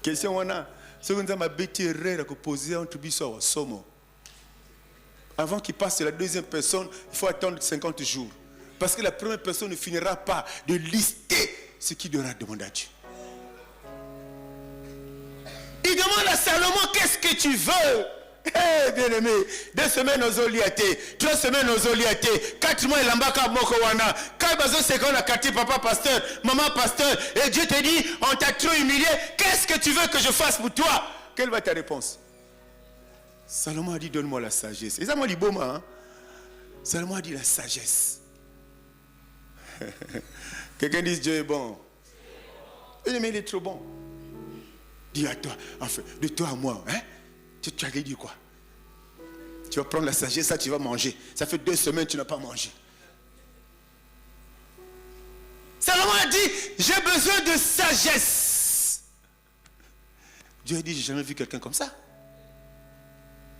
Question on a. Ce qu'on m'a bêté rare que poser entre biso au somo. Avant qu'il passe la deuxième personne, il faut attendre 50 jours. Parce que la première personne ne finira pas de lister ce qu'il devra demander à Dieu. Il demande à Salomon qu'est-ce que tu veux. Eh bien-aimé, 2 semaines aux oliatés, 3 semaines aux oliatés, 4 mois il l'ambaka mokowana, 4 secondes à quartier, papa pasteur, maman pasteur, et Dieu te dit, on t'a trop humilié, qu'est-ce que tu veux que je fasse pour toi? Quelle va être ta réponse? Salomon a dit, donne-moi la sagesse. Et ça m'a dit, bon, hein? Salomon a dit la sagesse. Quelqu'un dit, Dieu est bon. Mais il est trop bon. Dis à toi, enfin, de toi à moi, hein? Tu as dit quoi? Tu vas prendre la sagesse, ça tu vas manger. Ça fait 2 semaines que tu n'as pas mangé. Salomon a dit, j'ai besoin de sagesse. Dieu a dit, j'ai jamais vu quelqu'un comme ça.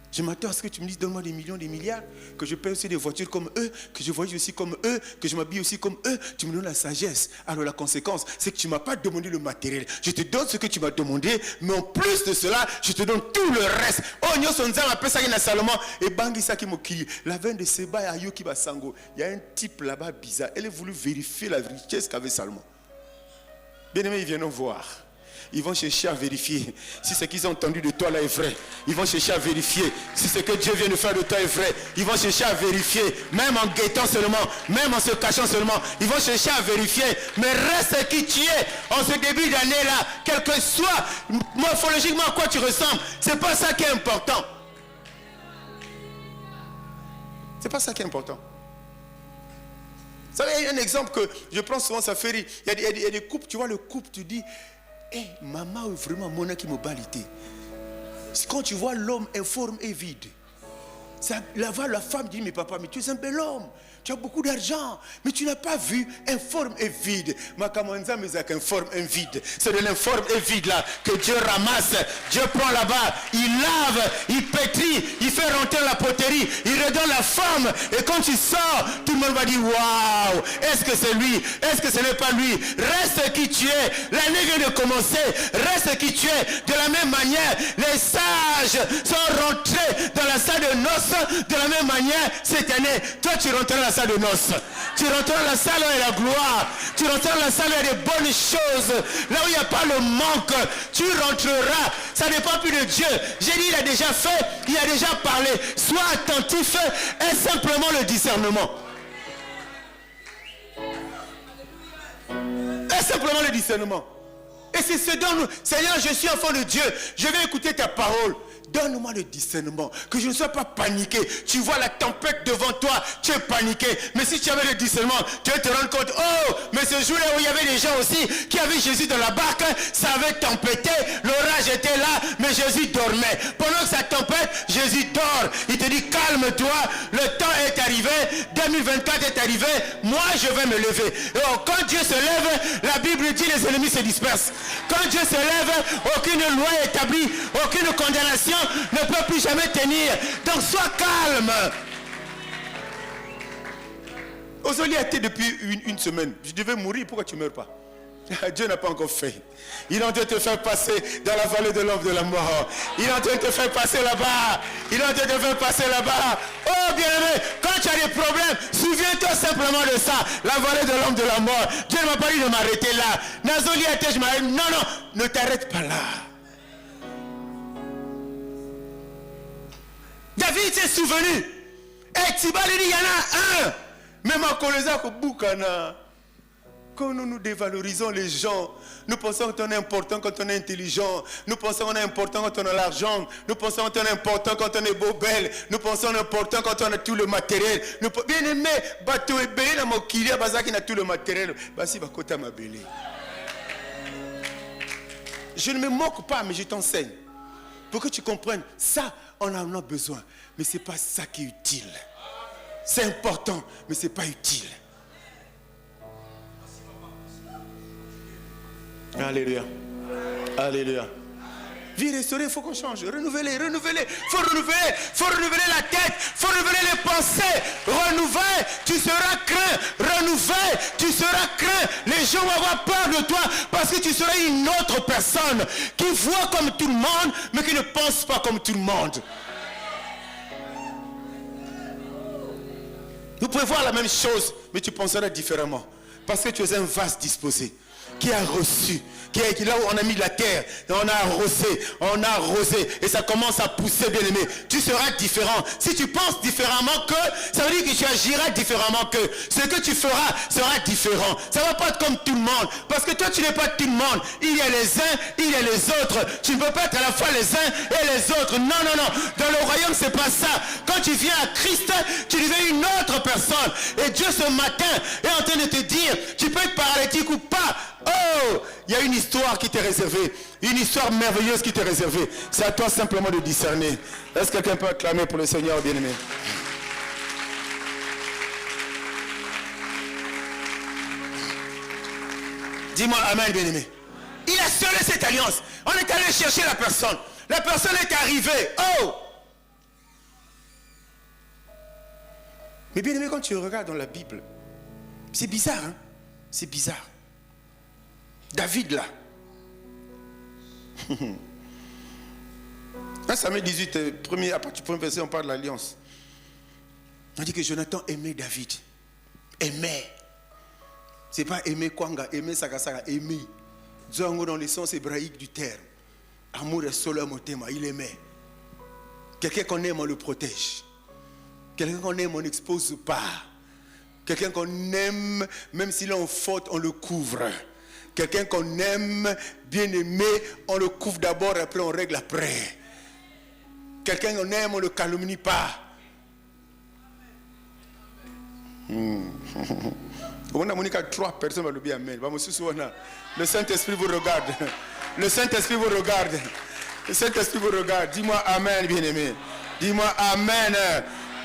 Je m'attends à ce que tu me dises, donne-moi des millions, des milliards, que je paie aussi des voitures comme eux, que je voyage aussi comme eux, que je m'habille aussi comme eux. Tu me donnes la sagesse. Alors la conséquence, c'est que tu ne m'as pas demandé le matériel. Je te donne ce que tu m'as demandé, mais en plus de cela, je te donne tout le reste. Oh, nous sommes appelés ça à Salomon et Bangi ça qui m'a la veine de Seba et Ayoki Basango. Il y a un type là-bas bizarre. Elle a voulu vérifier la richesse qu'avait Salomon. Bien aimé, ils viennent nous voir. Ils vont chercher à vérifier si ce qu'ils ont entendu de toi là est vrai. Ils vont chercher à vérifier si ce que Dieu vient de faire de toi est vrai. Ils vont chercher à vérifier, même en guettant seulement, même en se cachant seulement. Ils vont chercher à vérifier. Mais reste qui tu es en ce début d'année là, quel que soit morphologiquement à quoi tu ressembles. C'est pas ça qui est important. C'est pas ça qui est important. Vous savez, il y a un exemple que je prends souvent, ça fait rire. Il y a des couples, tu vois le couple, tu dis, hey, maman est vraiment mon qui me balité. Quand tu vois l'homme informe et vide, la femme dit, mais papa, mais tu es un bel homme. Tu as beaucoup d'argent, mais tu n'as pas vu informe et vide. Ma kamonza me zak informe et vide. C'est de l'informe et vide là que Dieu ramasse. Dieu prend là-bas, il lave, il pétrit, il fait rentrer la poterie, il redonne la forme. Et quand tu sors, tout le monde va dire waouh, est-ce que c'est lui? Est-ce que ce n'est pas lui? Reste qui tu es. L'année vient de commencer. Reste qui tu es. De la même manière, les sages sont rentrés dans la salle de noces. De la même manière, cette année, toi tu rentres dans la salle de noces. Tu rentres dans la salle où il y a la gloire. Tu rentres dans la salle où il y a des bonnes choses. Là où il n'y a pas le manque, tu rentreras. Ça ne dépend plus de Dieu. J'ai dit, il a déjà fait, il a déjà parlé. Sois attentif et simplement le discernement. Et simplement le discernement. Et c'est ce dont nous, Seigneur, je suis enfant de Dieu. Je vais écouter ta parole. Donne-moi le discernement, que je ne sois pas paniqué. Tu vois la tempête devant toi, tu es paniqué. Mais si tu avais le discernement, tu vas te rendre compte, oh, mais ce jour-là où il y avait des gens aussi qui avaient Jésus dans la barque, ça avait tempêté, l'orage était là, mais Jésus dormait. Pendant que ça tempête, Jésus dort. Il te dit, calme-toi, le temps est arrivé, 2024 est arrivé, moi je vais me lever. Et quand Dieu se lève, la Bible dit les ennemis se dispersent. Quand Dieu se lève, aucune loi est établie, aucune condamnation ne peut plus jamais tenir. Donc sois calme. Ozoli a été depuis une semaine. Je devais mourir, pourquoi tu ne meurs pas? Dieu n'a pas encore fait. Il est en train de te faire passer dans la vallée de l'ombre de la mort. Il est en train de te faire passer là-bas. Il est en train de te faire passer là-bas. Oh bien-aimé, quand tu as des problèmes, souviens-toi simplement de ça. La vallée de l'ombre de la mort. Dieu ne m'a pas dit de m'arrêter là. Nazoli a été, je m'arrête. Non, non, ne t'arrête pas là. David s'est souvenu. Et Tibal dit, il y en a un. Même en Koleza, quand nous dévalorisons les gens, nous pensons qu'on est important quand on est intelligent, nous pensons qu'on est important quand on a l'argent, nous pensons qu'on est important quand on est beau, belle, nous pensons qu'on est important quand on a tout le matériel. Bien aimé, bateau et belé, dans mon kilia, bazaki n'a tout le matériel. Basi bakota ma belé. Je ne me moque pas, mais je t'enseigne. Pour que tu comprennes, ça, on en a besoin. Mais ce n'est pas ça qui est utile. C'est important, mais ce n'est pas utile. Alléluia. Alléluia. Vie restaurée, il faut qu'on change. Renouveler. Il faut renouveler la tête. Il faut renouveler les pensées. Renouveler, tu seras craint. Renouveler, tu seras craint. Les gens vont avoir peur de toi parce que tu seras une autre personne qui voit comme tout le monde, mais qui ne pense pas comme tout le monde. Vous pouvez voir la même chose, mais tu penseras différemment. Parce que tu es un vase disposé, qui a reçu, qui est là où on a mis la terre, on a arrosé, et ça commence à pousser, bien aimé. Tu seras différent. Si tu penses différemment que, ça veut dire que tu agiras différemment que. Ce que tu feras sera différent. Ça ne va pas être comme tout le monde, parce que toi tu n'es pas tout le monde. Il y a les uns, il y a les autres. Tu ne peux pas être à la fois les uns et les autres. Non. Dans le royaume, c'est pas ça. Quand tu viens à Christ, tu deviens une autre personne. Et Dieu ce matin est en train de te dire, tu peux être paralytique ou pas. Oh, il y a une histoire qui t'est réservée. Une histoire merveilleuse qui t'est réservée. C'est à toi simplement de discerner. Est-ce que quelqu'un peut acclamer pour le Seigneur, bien-aimé? Dis-moi amen, bien-aimé. Il a scellé cette alliance. On est allé chercher la personne. La personne est arrivée. Oh! Mais bien-aimé, quand tu regardes dans la Bible, c'est bizarre, hein? C'est bizarre. David là. 1 Samuel 18, à partir du premier verset, on parle de l'alliance. On dit que Jonathan aimait David. Aimait. C'est pas aimer Kwanga, aimer Sakasaka, aimer. Zongo dans le sens hébraïque du terme. Amour est solo motema, il aimait. Quelqu'un qu'on aime, on le protège. Quelqu'un qu'on aime, on n'expose pas. Quelqu'un qu'on aime, même s'il est en faute, on le couvre. Quelqu'un qu'on aime, bien aimé, on le couvre d'abord, après on règle après. Quelqu'un qu'on aime, on ne le calomnie pas. On a moniqué 3 personnes va le bien amen. Le Saint-Esprit vous regarde. Le Saint-Esprit vous regarde. Le Saint-Esprit vous regarde. Dis-moi amen, bien aimé. Dis-moi amen.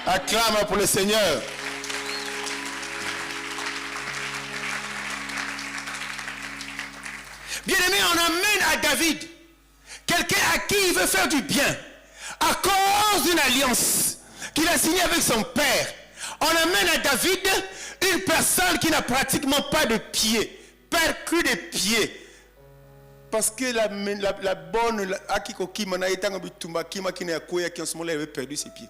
Acclame pour le Seigneur. Bien-aimé, on amène à David quelqu'un à qui il veut faire du bien à cause d'une alliance qu'il a signée avec son père. On amène à David une personne qui n'a pratiquement pas de pieds, perclus des pieds. Parce que la bonne Akikoki Manaïtang Bitumba Kima qui en ce moment-là avait perdu ses pieds.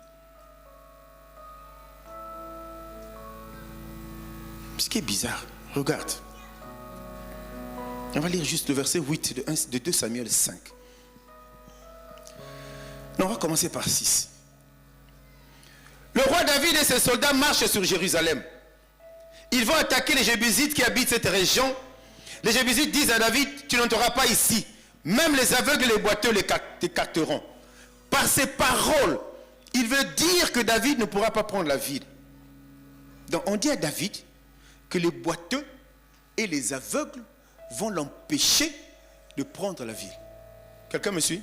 Ce qui est bizarre, regarde. On va lire juste le verset 8 de 2 Samuel 5. Non, on va commencer par 6. Le roi David et ses soldats marchent sur Jérusalem. Ils vont attaquer les Jébusites qui habitent cette région. Les Jébusites disent à David, tu n'entreras pas ici. Même les aveugles et les boiteux t'écarteront. par ses paroles, il veut dire que David ne pourra pas prendre la ville. Donc on dit à David que les boiteux et les aveugles vont l'empêcher de prendre la ville. Quelqu'un me suit?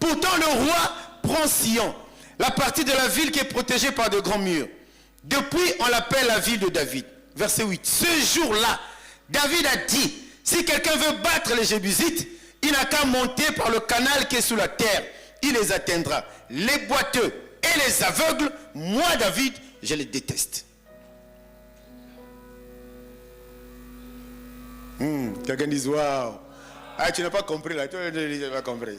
Pourtant le roi prend Sion, la partie de la ville qui est protégée par de grands murs. Depuis, on l'appelle la ville de David. Verset 8. Ce jour-là, David a dit, si quelqu'un veut battre les Jébusites, il n'a qu'à monter par le canal qui est sous la terre. Il les atteindra. Les boiteux et les aveugles, moi David, je les déteste. Quelqu'un dit, waouh. Ah, tu n'as pas compris là, tu n'as pas compris.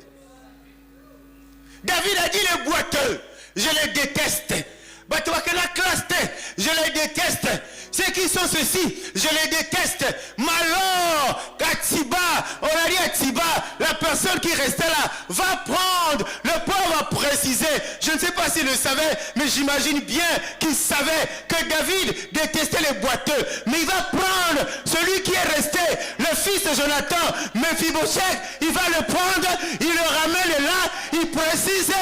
David a dit les boiteux, je les déteste. Je les déteste. Ceux qui sont ceux-ci, je les déteste. Malheur, Katiba, on a dit à Tiba, la personne qui restait là, va prendre. Le pauvre a précisé. Je ne sais pas s'il le savait, mais j'imagine bien qu'il savait que David détestait les boiteux. Mais il va prendre celui qui est resté, le fils de Jonathan, Mephibosheth, il va le prendre, il le ramène là, il précise,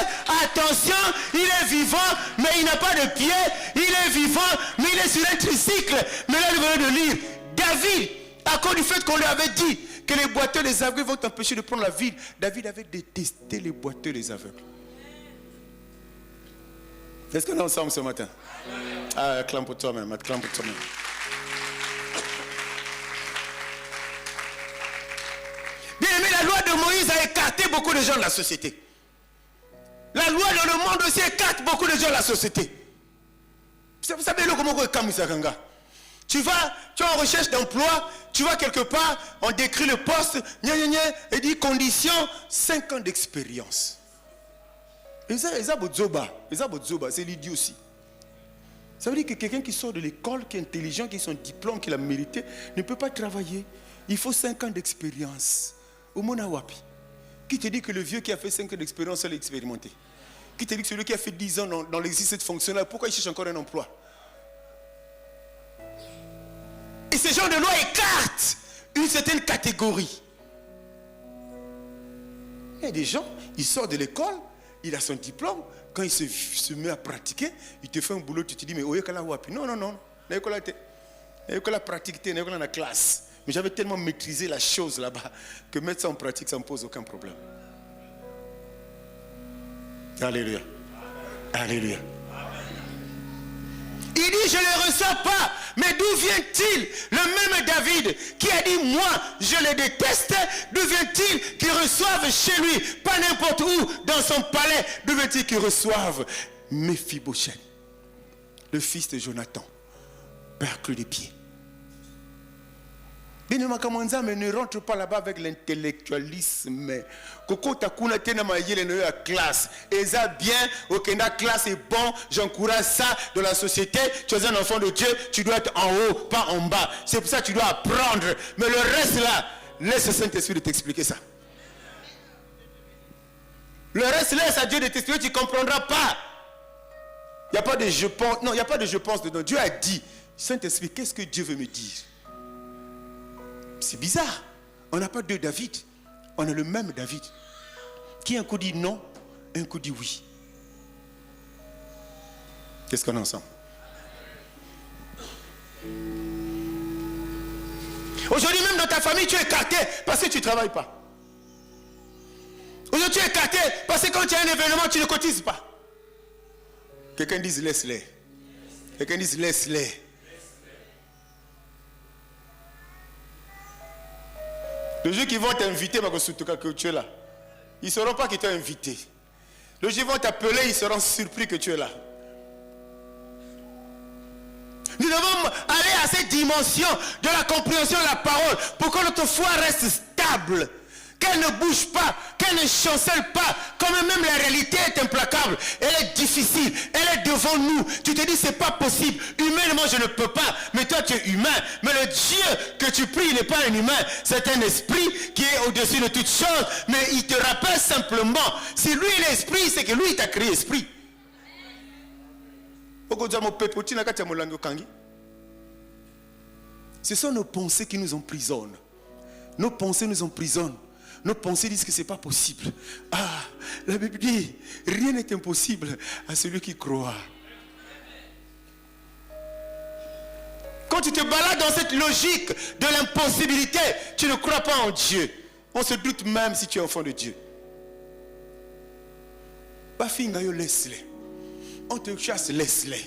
attention, il est vivant, mais il n'a pas de pied, il est vivant, mais il est sur un tricycle. Mais là, il venait de lire. David, à cause du fait qu'on lui avait dit que les boiteux, les aveugles vont t'empêcher de prendre la ville, David avait détesté les boiteux, les aveugles. Est-ce qu'on est ensemble ce matin? Ah, acclame pour toi-même, acclame pour toi-même. Bien aimé, la loi de Moïse a écarté beaucoup de gens de la société. La loi dans le monde aussi écarte beaucoup de gens de la société. Vous savez comment tu vas, tu es en recherche d'emploi, tu vas quelque part, on décrit le poste, et dit condition, 5 ans d'expérience. Et ça, c'est l'idiot aussi. Ça veut dire que quelqu'un qui sort de l'école, qui est intelligent, qui a son diplôme, qui l'a mérité, ne peut pas travailler. Il faut 5 ans d'expérience. Au Mona Wapi. Qui te dit que le vieux qui a fait 5 ans d'expérience, elle est expérimenté? Qui te dit que celui qui a fait 10 ans dans l'exercice de cette fonction-là, pourquoi il cherche encore un emploi? Et ce genre de loi écarte une certaine catégorie. Il y a des gens, il sort de l'école, il a son diplôme, quand il se met à pratiquer, il te fait un boulot, tu te dis, mais où est-ce qu'il a wapi? Non, l'école a pratiqué, l'école a la classe. Mais j'avais tellement maîtrisé la chose là-bas que mettre ça en pratique, ça ne me pose aucun problème. Alléluia. Alléluia. Il dit, je ne les reçois pas. Mais d'où vient-il? Le même David qui a dit, moi, je les déteste. D'où vient-il qu'ils reçoivent chez lui, pas n'importe où, dans son palais? D'où vient-il qu'ils reçoivent Mephibosheth, le fils de Jonathan, percle des pieds? Mais ne rentre pas là-bas avec l'intellectualisme. Koko takuna tena mayele no ya classe. Eza bien, okenda classe est bon, j'encourage ça dans la société. Tu es un enfant de Dieu, tu dois être en haut, pas en bas. C'est pour ça que tu dois apprendre. Mais le reste là, laisse le Saint-Esprit de t'expliquer ça. Le reste, laisse à Dieu de t'expliquer, tu ne comprendras pas. Il n'y a pas de je pense. Non, il n'y a pas de je pense dedans. Dieu a dit, Saint-Esprit, qu'est-ce que Dieu veut me dire? C'est bizarre. On n'a pas deux David. On a le même David. Qui un coup dit non, un coup dit oui. Qu'est-ce qu'on a ensemble? Aujourd'hui même dans ta famille, tu es écarté parce que tu ne travailles pas. Aujourd'hui tu es écarté parce que quand tu as un événement, tu ne cotises pas. Quelqu'un dise laisse-les. Quelqu'un dise laisse-les. Le jour qu'ils vont t'inviter, que tu es là, ils ne sauront pas qu'ils t'ont invité. Le jour qu'ils vont t'appeler, ils seront surpris que tu es là. Nous devons aller à cette dimension de la compréhension de la parole pour que notre foi reste stable, qu'elle ne bouge pas, qu'elle ne chancelle pas. Comme même la réalité est implacable, elle est difficile, elle est devant nous. Tu te dis c'est pas possible, humainement je ne peux pas, mais toi tu es humain. Mais le Dieu que tu pries n'est pas un humain, c'est un esprit qui est au-dessus de toutes choses. Mais il te rappelle simplement, si lui il est esprit, c'est que lui il t'a créé esprit. Ce sont nos pensées qui nous emprisonnent. Nos pensées nous emprisonnent. nos pensées disent que ce n'est pas possible. Ah, la Bible dit, rien n'est impossible à celui qui croit. Quand tu te balades dans cette logique de l'impossibilité, tu ne crois pas en Dieu. On se doute même si tu es enfant de Dieu. Laisse-les. On te chasse, laisse-les.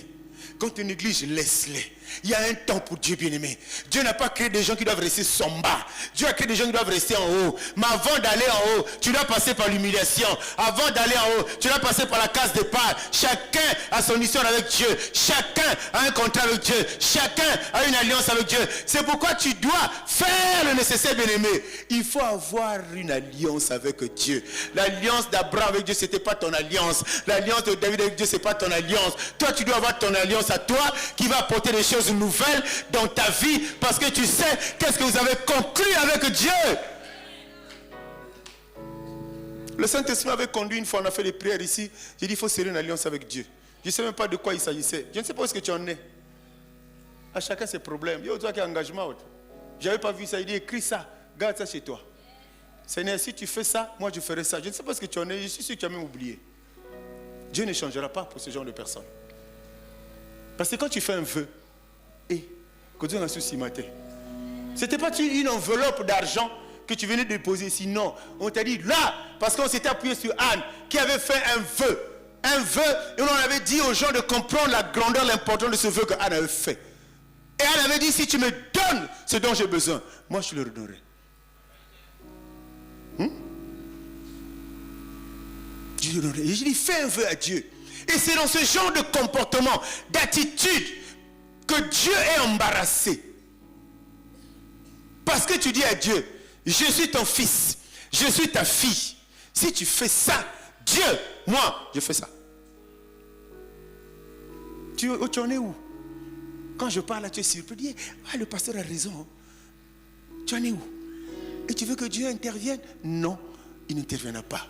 Quand tu négliges, laisse-les. Il y a un temps pour Dieu, bien-aimé. Dieu n'a pas créé des gens qui doivent rester en bas. Dieu a créé des gens qui doivent rester en haut. Mais avant d'aller en haut, tu dois passer par l'humiliation. Avant d'aller en haut, tu dois passer par la case départ. Chacun a son histoire avec Dieu. Chacun a un contrat avec Dieu. Chacun a une alliance avec Dieu. C'est pourquoi tu dois faire le nécessaire, bien-aimé. Il faut avoir une alliance avec Dieu. L'alliance d'Abraham avec Dieu, ce n'était pas ton alliance. L'alliance de David avec Dieu, ce n'est pas ton alliance. Toi, tu dois avoir ton alliance à toi qui va apporter des choses nouvelles dans ta vie parce que tu sais qu'est-ce que vous avez conclu avec Dieu. Le Saint-Esprit avait conduit une fois, on a fait des prières ici. J'ai dit il faut serrer une alliance avec Dieu. Je ne sais même pas de quoi il s'agissait. Je ne sais pas où est-ce que tu en es. À chacun ses problèmes. Il y a toi qui a engagement. Je n'avais pas vu ça. Il dit écris ça, garde ça chez toi. Seigneur, si tu fais ça, moi je ferai ça. Je ne sais pas ce que tu en es. Je suis sûr que tu as même oublié. Dieu ne changera pas pour ce genre de personnes. Parce que quand tu fais un vœu, que Dieu n'a souci matin. C'était pas une enveloppe d'argent que tu venais déposer ici. Non, on t'a dit là, parce qu'on s'était appuyé sur Anne, qui avait fait un vœu. Un vœu, et on avait dit aux gens de comprendre la grandeur, l'importance de ce vœu que Anne avait fait. Et Anne avait dit, si tu me donnes ce dont j'ai besoin, moi je le redonnerai. Je le redonnerai. Et je dis, fais un vœu à Dieu. Et c'est dans ce genre de comportement, d'attitude, que Dieu est embarrassé. Parce que tu dis à Dieu, je suis ton fils, je suis ta fille. Si tu fais ça, Dieu, moi, je fais ça. Tu en es où? Quand je parle là, tu es surpris. Ah, le pasteur a raison. Tu en es où? Et tu veux que Dieu intervienne? Non, il n'interviendra pas.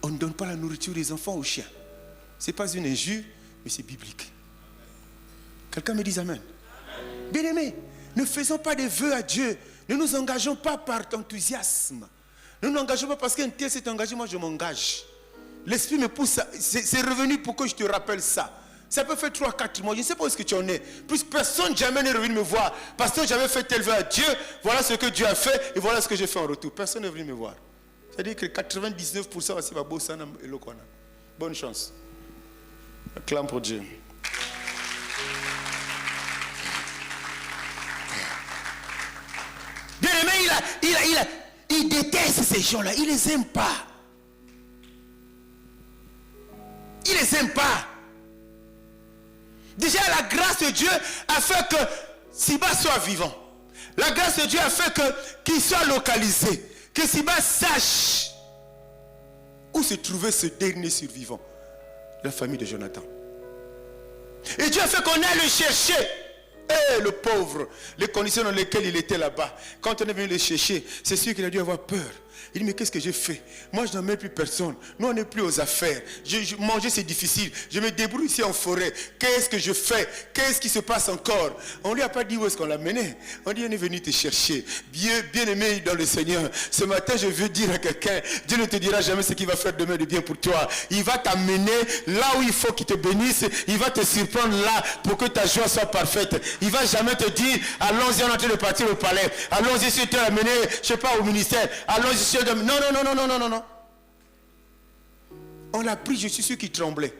On ne donne pas la nourriture des enfants aux chiens. Ce n'est pas une injure, mais c'est biblique. Quelqu'un me dit amen. Bien-aimé, ne faisons pas des vœux à Dieu. Ne nous engageons pas par enthousiasme. Ne nous engageons pas parce qu'un tel s'est engagé, moi je m'engage. L'esprit me pousse, c'est revenu pour que je te rappelle ça. Ça peut faire 3-4 mois, je ne sais pas où est-ce que tu en es. Plus personne jamais n'est revenu me voir. Parce que j'avais fait tel vœu à Dieu, voilà ce que Dieu a fait et voilà ce que j'ai fait en retour. Personne n'est venu me voir. C'est-à-dire que 99% aussi va bosser et le connaît. Bonne chance. Acclame pour Dieu. Bien-aimé, il déteste ces gens-là. Il ne les aime pas. Il ne les aime pas. Déjà, la grâce de Dieu a fait que Siba soit vivant. La grâce de Dieu a fait qu'il soit localisé. Que Siba sache où se trouvait ce dernier survivant. La famille de Jonathan. Et Dieu a fait qu'on aille le chercher. Et le pauvre, les conditions dans lesquelles il était là-bas. Quand on est venu le chercher, c'est sûr qu'il a dû avoir peur. Il dit, mais qu'est-ce que j'ai fait? Moi, je n'en mets plus personne. Nous, on n'est plus aux affaires. Manger, c'est difficile. Je me débrouille ici en forêt. Qu'est-ce que je fais? Qu'est-ce qui se passe encore? On ne lui a pas dit où est-ce qu'on l'a mené. On dit, on est venu te chercher. Bien aimé dans le Seigneur. Ce matin, je veux dire à quelqu'un, Dieu ne te dira jamais ce qu'il va faire demain de bien pour toi. Il va t'amener là où il faut qu'il te bénisse. Il va te surprendre là pour que ta joie soit parfaite. Il ne va jamais te dire, allons-y, on est en train de partir au palais. Allons-y, si tu es amené, je ne sais pas, au ministère. Allons-y, non. On l'a pris, je suis sûr qu'il tremblait.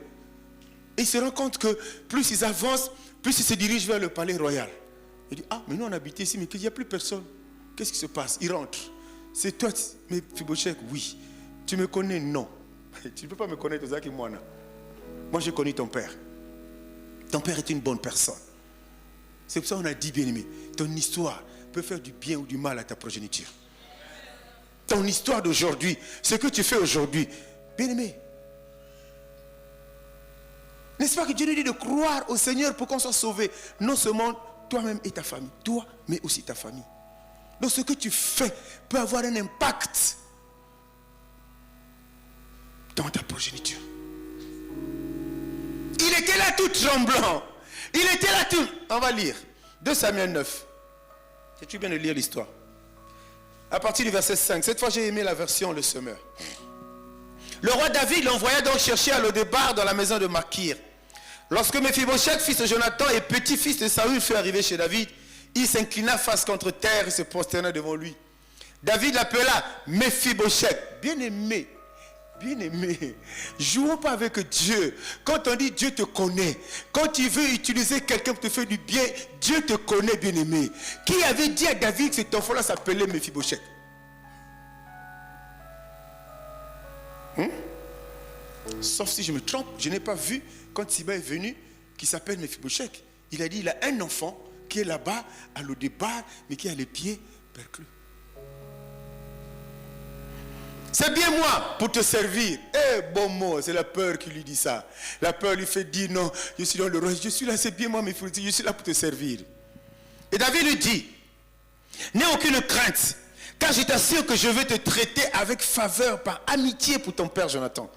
Et il se rend compte que plus ils avancent, plus ils se dirigent vers le palais royal. Il dit, ah, mais nous on habite ici, mais il n'y a plus personne. Qu'est-ce qui se passe? Il rentre. C'est toi, mais Fibochek, oui. Tu me connais? Non. Tu ne peux pas me connaître, moi je connais ton père. Ton père est une bonne personne. C'est pour ça qu'on a dit, bien-aimé, ton histoire peut faire du bien ou du mal à ta progéniture. Ton histoire d'aujourd'hui, ce que tu fais aujourd'hui, bien-aimé. N'est-ce pas que Dieu nous dit de croire au Seigneur pour qu'on soit sauvé? Non seulement toi-même et ta famille, toi, mais aussi ta famille. Donc ce que tu fais peut avoir un impact dans ta progéniture. Il était là tout tremblant. Il était là tout... On va lire. 2 Samuel 9. C'est-tu bien de lire l'histoire? à partir du verset 5. Cette fois, j'ai aimé la version Le Semeur. Le roi David l'envoya donc chercher à Lo-débar dans la maison de Makir. Lorsque Mephibosheth, fils de Jonathan et petit-fils de Saül, fut arrivé chez David, il s'inclina face contre terre et se prosterna devant lui. David l'appela Mephibosheth. Bien-aimé, bien-aimé, jouons pas avec Dieu. Quand on dit Dieu te connaît, quand tu veux utiliser quelqu'un pour te faire du bien, Dieu te connaît, bien-aimé. Qui avait dit à David que cet enfant-là s'appelait Mephibosheth? Sauf si je me trompe, je n'ai pas vu quand Siba est venu qui s'appelle Mephibosheth. Il a dit il a un enfant qui est là-bas à Lo-débar, mais qui a les pieds perclus. C'est bien moi pour te servir. Eh bon mot, c'est la peur qui lui dit ça. La peur lui fait dire non, je suis dans le roi, je suis là, c'est bien moi, mais je suis là pour te servir. Et David lui dit, n'aie aucune crainte, car je t'assure que je vais te traiter avec faveur par amitié pour ton père Jonathan.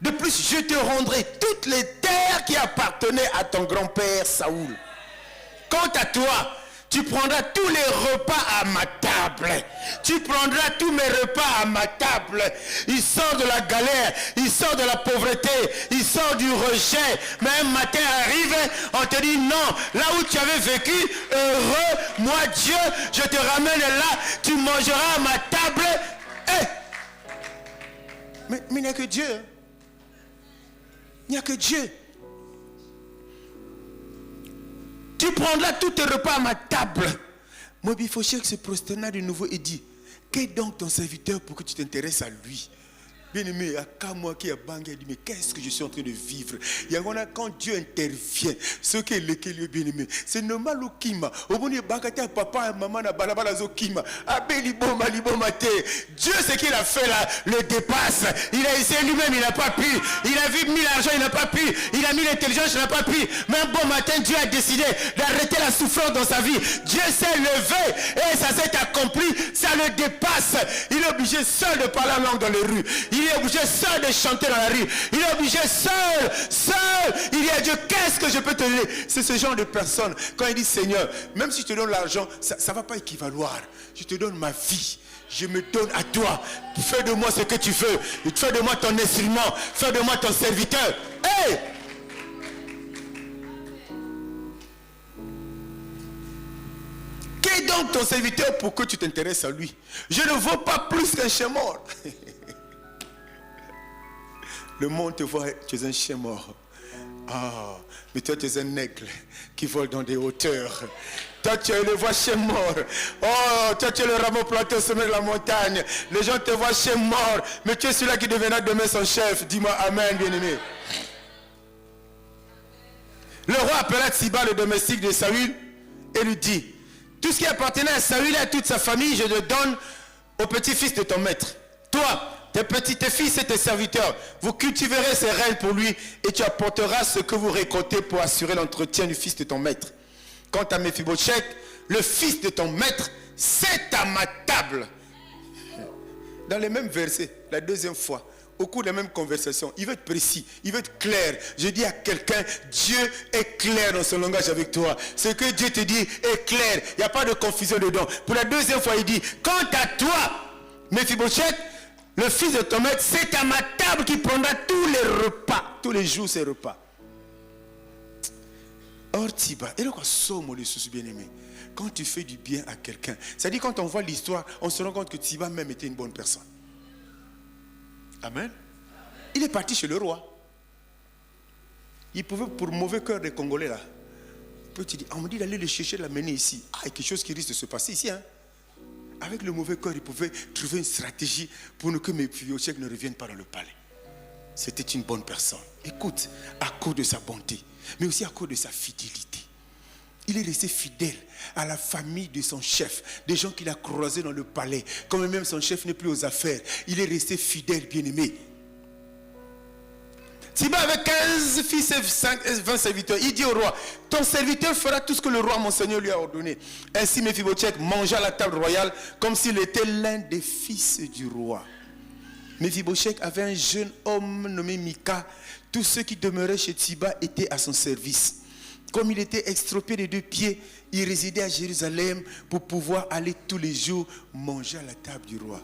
De plus, je te rendrai toutes les terres qui appartenaient à ton grand-père Saoul. Quant à toi, tu prendras tous les repas à ma table. Tu prendras tous mes repas à ma table. Il sort de la galère, il sort de la pauvreté, il sort du rejet. Mais un matin arrive, on te dit non, là où tu avais vécu, heureux, moi Dieu, je te ramène là, tu mangeras à ma table. Hey! Mais il n'y a que Dieu. Il n'y a que Dieu. Tu prendras tous tes repas à ma table. Mephibosheth se prosterna de nouveau et dit, qu'est donc ton serviteur pour que tu t'intéresses à lui? Bien-aimé, à moi qui a bangé, il dit, mais qu'est-ce que je suis en train de vivre? Il y a quand Dieu intervient, ce qui est le bien-aimé, c'est normal au kima. Au moment où papa et maman na balabala zo kima. Abeliboma libomate. Dieu, ce qu'il a fait là, le dépasse. Il a essayé lui-même, il n'a pas pu. Il a mis l'argent, il n'a pas pu. Il a mis l'intelligence, il n'a pas pu. Mais un bon matin, Dieu a décidé d'arrêter la souffrance dans sa vie. Dieu s'est levé et ça s'est accompli. Ça le dépasse. Il est obligé seul de parler en langue dans les rues. Il est obligé seul de chanter dans la rue. Il est obligé seul. Il dit à Dieu, qu'est-ce que je peux te donner? C'est ce genre de personne. Quand il dit, Seigneur, même si je te donne l'argent, ça ne va pas équivaloir. Je te donne ma vie. Je me donne à toi. Fais de moi ce que tu veux. Fais de moi ton instrument. Fais de moi ton serviteur. Hey! Qu'est donc ton serviteur pour que tu t'intéresses à lui? Je ne vaux pas plus qu'un chien mort. Le monde te voit, tu es un chien mort. Ah, mais toi tu es un aigle qui vole dans des hauteurs. Toi tu le vois chien mort. Oh, toi tu es le rameau planté au sommet de la montagne. Les gens te voient chien mort. Mais tu es celui-là qui deviendra demain son chef. Dis-moi amen, bien-aimé. Le roi appela Siba, le domestique de Saül, et lui dit, tout ce qui appartenait à Saül et à toute sa famille, je le donne au petit-fils de ton maître. Toi, tes fils et tes serviteurs, vous cultiverez ces rênes pour lui et tu apporteras ce que vous récoltez pour assurer l'entretien du fils de ton maître. Quant à Mephibosheth, le fils de ton maître, c'est à ma table. Dans les mêmes versets, la deuxième fois, au cours de la même conversation, il veut être précis, il veut être clair. Je dis à quelqu'un, Dieu est clair dans son langage avec toi. Ce que Dieu te dit est clair, il n'y a pas de confusion dedans. Pour la deuxième fois, il dit, quant à toi, Mephibosheth, le fils de ton maître, c'est à ma table qui prendra tous les repas. Tous les jours, ses repas. Or, Tiba, et là, bien-aimé, quand tu fais du bien à quelqu'un, c'est-à-dire quand on voit l'histoire, on se rend compte que Tiba même était une bonne personne. Amen. Il est parti chez le roi. Il pouvait, pour mauvais cœur des Congolais là, tu dis, on me dit d'aller le chercher, de l'amener ici. Ah, il y a quelque chose qui risque de se passer ici, hein. Avec le mauvais cœur, il pouvait trouver une stratégie pour que Mephibosheth ne reviennent pas dans le palais. C'était une bonne personne. Écoute, à cause de sa bonté, mais aussi à cause de sa fidélité. Il est resté fidèle à la famille de son chef, des gens qu'il a croisés dans le palais. Quand même son chef n'est plus aux affaires, il est resté fidèle, bien-aimé. Siba avait 15 fils et 20 serviteurs. Il dit au roi, ton serviteur fera tout ce que le roi mon seigneur lui a ordonné. Ainsi Mephibosheth mangea à la table royale comme s'il était l'un des fils du roi. Mephibosheth avait un jeune homme nommé Mika. Tous ceux qui demeuraient chez Siba étaient à son service. Comme il était extropié des 2 pieds, il résidait à Jérusalem pour pouvoir aller tous les jours manger à la table du roi.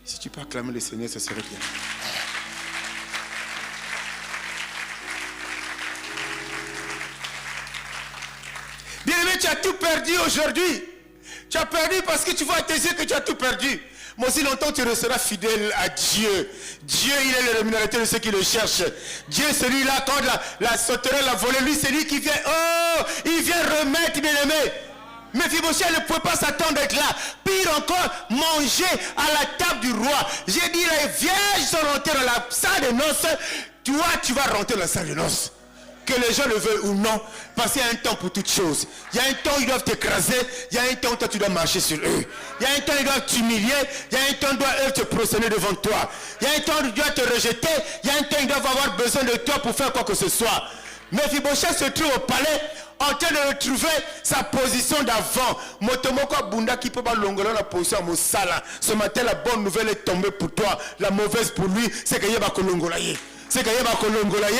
Si tu peux acclamer le Seigneur, ça serait bien. Bien-aimé, tu as tout perdu aujourd'hui. Tu as perdu parce que tu vois à tes yeux que tu as tout perdu. Mais aussi longtemps tu resteras fidèle à Dieu. Dieu, il est le rémunérateur de ceux qui le cherchent. Dieu, celui-là, quand la sauterelle l'a volé, lui, c'est lui qui vient. Oh, il vient remettre, bien-aimé. Mephibosheth ne pouvait pas s'attendre d'être là. Pire encore, manger à la table du roi. J'ai dit, les vierges sont rentrées dans la salle de noces. Toi, tu vas rentrer dans la salle de noces. Que les gens le veuillent ou non, parce qu'il y a un temps pour toutes choses. Il y a un temps où ils doivent t'écraser, il y a un temps où toi tu dois marcher sur eux. Il y a un temps où ils doivent t'humilier, il y a un temps où ils doivent te prosterner devant toi. Il y a un temps où ils doivent te rejeter, il y a un temps où ils doivent avoir besoin de toi pour faire quoi que ce soit. Mephibosheth se trouve au palais en train de retrouver sa position d'avant. Motomoko Bunda qui peut pas longuer la position à Moussala. Ce matin, la bonne nouvelle est tombée pour toi. La mauvaise pour lui, c'est qu'il y a pas kolongolaye. C'est qu'il y a pas kolongolaye,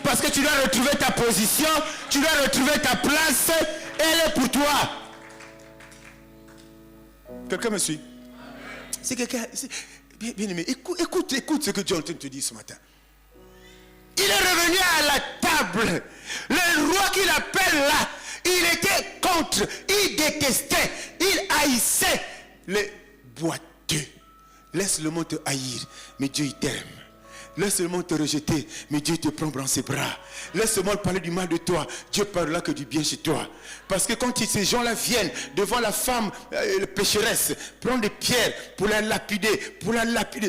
parce que tu dois retrouver ta position, tu dois retrouver ta place. Elle est pour toi. Quelqu'un me suit? C'est quelqu'un. Bien aimé, écoute ce que Dieu est en train de te dire ce matin. Il est revenu à la table. Le roi qu'il appelle là, il était contre, il détestait, il haïssait les boiteux. Laisse le monde te haïr, mais Dieu il t'aime. Laisse le monde te rejeter, mais Dieu te prend dans ses bras. Laisse le monde parler du mal de toi, Dieu parlera que du bien chez toi. Parce que quand ces gens-là viennent devant la femme pécheresse, prendre des pierres pour la lapider,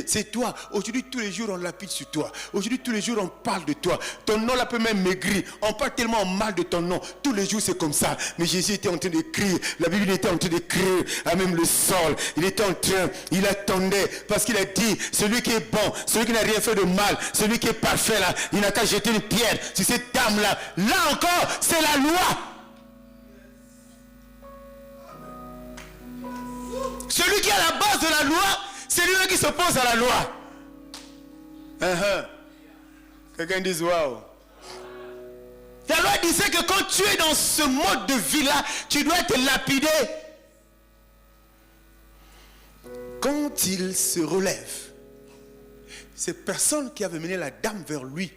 c'est toi. Aujourd'hui, tous les jours, on lapide sur toi. Aujourd'hui, tous les jours, on parle de toi. Ton nom là peut même maigrir. On parle tellement mal de ton nom. Tous les jours, c'est comme ça. Mais Jésus était en train d'écrire. La Bible était en train d'écrire à même le sol. Il était en train, il attendait. Parce qu'il a dit, celui qui est bon, celui qui n'a rien fait de mal, celui qui est parfait là, il n'a qu'à jeter une pierre sur cette dame là. Là encore, c'est la loi. Celui qui est à la base de la loi, c'est lui qui s'oppose à la loi. Quelqu'un dit waouh. La loi disait que quand tu es dans ce mode de vie là, tu dois être lapidé. Quand il se relève, ces personnes qui avaient mené la dame vers lui,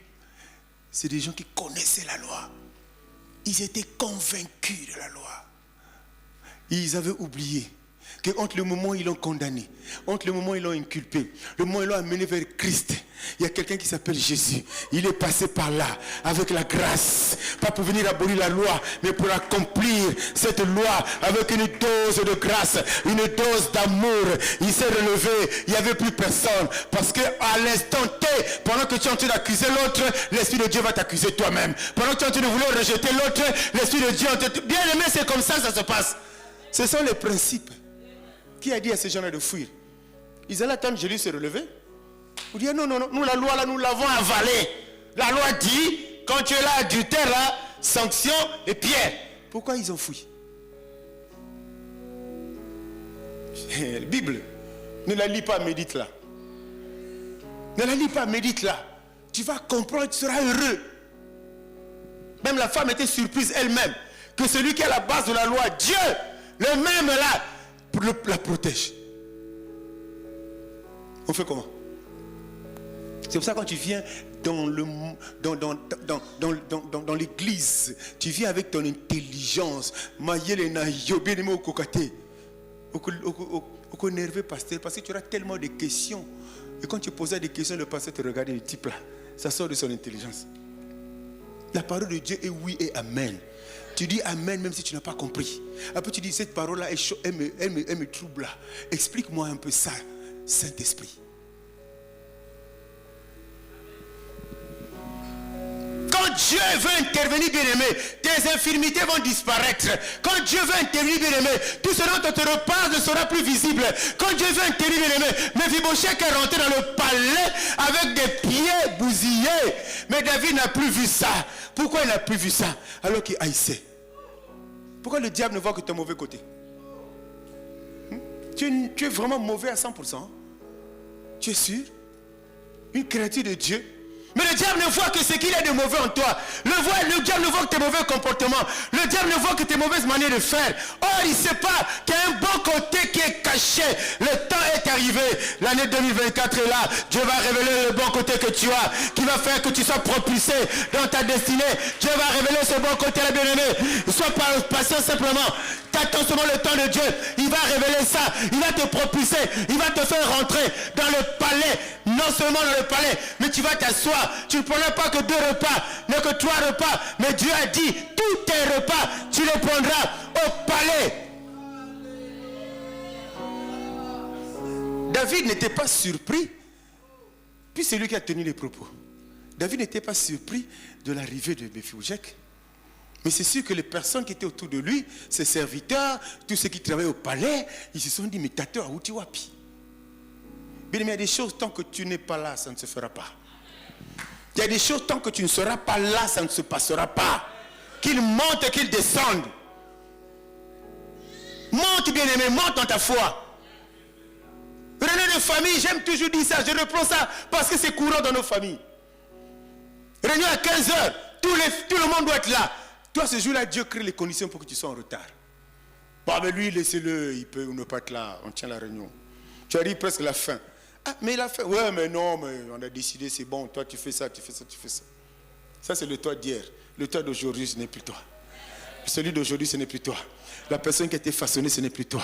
c'est des gens qui connaissaient la loi. Ils étaient convaincus de la loi. Ils avaient oublié que entre le moment où ils l'ont condamné, entre le moment où ils l'ont inculpé, le moment où ils l'ont amené vers Christ, il y a quelqu'un qui s'appelle Jésus. Il est passé par là avec la grâce, pas pour venir abolir la loi, mais pour accomplir cette loi avec une dose de grâce, une dose d'amour. Il s'est relevé, il n'y avait plus personne, parce que à l'instant T, pendant que tu es en train d'accuser l'autre, l'Esprit de Dieu va t'accuser toi-même. Pendant que tu es en train de vouloir rejeter l'autre, l'Esprit de Dieu bien aimé, c'est comme ça se passe. Ce sont les principes. Qui a dit à ces gens-là de fuir? Ils allaient attendre Jésus se relever. Vous dites non, nous la loi là, nous l'avons avalée. La loi dit, quand tu es là, adultère là, sanction et pierre. Pourquoi ils ont fui? La Bible, ne la lis pas, médite là. Ne la lis pas, médite là. Tu vas comprendre, tu seras heureux. Même la femme était surprise elle-même que celui qui est à la base de la loi, Dieu, le même là, la protège. On fait comment? C'est pour ça que quand tu viens dans l'église, tu viens avec ton intelligence. Parce que tu auras tellement de questions. Et quand tu posais des questions, le pasteur te regardait, le type là, ça sort de son intelligence. La parole de Dieu est oui et amen. Tu dis amen même si tu n'as pas compris. Après tu dis cette parole là, elle me trouble là. Explique-moi un peu ça, Saint-Esprit. Quand Dieu veut intervenir, bien-aimé, tes infirmités vont disparaître. Quand Dieu veut intervenir, bien-aimé, tout ce dont on te repasse ne sera plus visible. Quand Dieu veut intervenir, bien-aimé, Mephibosheth est rentré dans le palais avec des pieds bousillés. Mais David n'a plus vu ça. Pourquoi il n'a plus vu ça? Alors qu'il haïssait. Pourquoi le diable ne voit que ton mauvais côté? Tu es vraiment mauvais à 100%. Tu es sûr? Une créature de Dieu. Mais le diable ne voit que ce qu'il y a de mauvais en toi. Le diable ne voit que tes mauvais comportements. Le diable ne voit que tes mauvaises manières de faire. Or, il ne sait pas qu'il y a un bon côté qui est caché. Le temps est arrivé. L'année 2024 est là. Dieu va révéler le bon côté que tu as, qui va faire que tu sois propulsé dans ta destinée. Dieu va révéler ce bon côté, là, bien-aimé. Sois patient simplement. T'attends seulement le temps de Dieu. Il va révéler ça. Il va te propulser. Il va te faire rentrer dans le palais. Non seulement dans le palais, mais tu vas t'asseoir. Tu ne prendras pas que 2 repas, mais que 3 repas. Mais Dieu a dit, tous tes repas, tu les prendras au palais. David n'était pas surpris, puis c'est lui qui a tenu les propos. David n'était pas surpris de l'arrivée de Méphibosheth. Mais c'est sûr que les personnes qui étaient autour de lui, ses serviteurs, tous ceux qui travaillaient au palais, ils se sont dit, mais Tato, où tu wapi? Bien, il y a des choses, tant que tu n'es pas là, ça ne se fera pas. Il y a des choses, tant que tu ne seras pas là, ça ne se passera pas. Qu'il monte et qu'il descende. Monte, bien-aimé, monte dans ta foi. Réunion de famille, j'aime toujours dire ça, je reprends ça parce que c'est courant dans nos familles. Réunion à 15h, tout le monde doit être là. Toi, ce jour-là, Dieu crée les conditions pour que tu sois en retard. Bon, mais lui, laissez-le, il peut ou ne pas être là, on tient la réunion. Tu arrives presque à la fin. Ah, mais il a fait, ouais, mais non, mais on a décidé, c'est bon, toi, tu fais ça, tu fais ça, tu fais ça. Ça, c'est le toi d'hier. Le toi d'aujourd'hui, ce n'est plus toi. Celui d'aujourd'hui, ce n'est plus toi. La personne qui a été façonnée, ce n'est plus toi.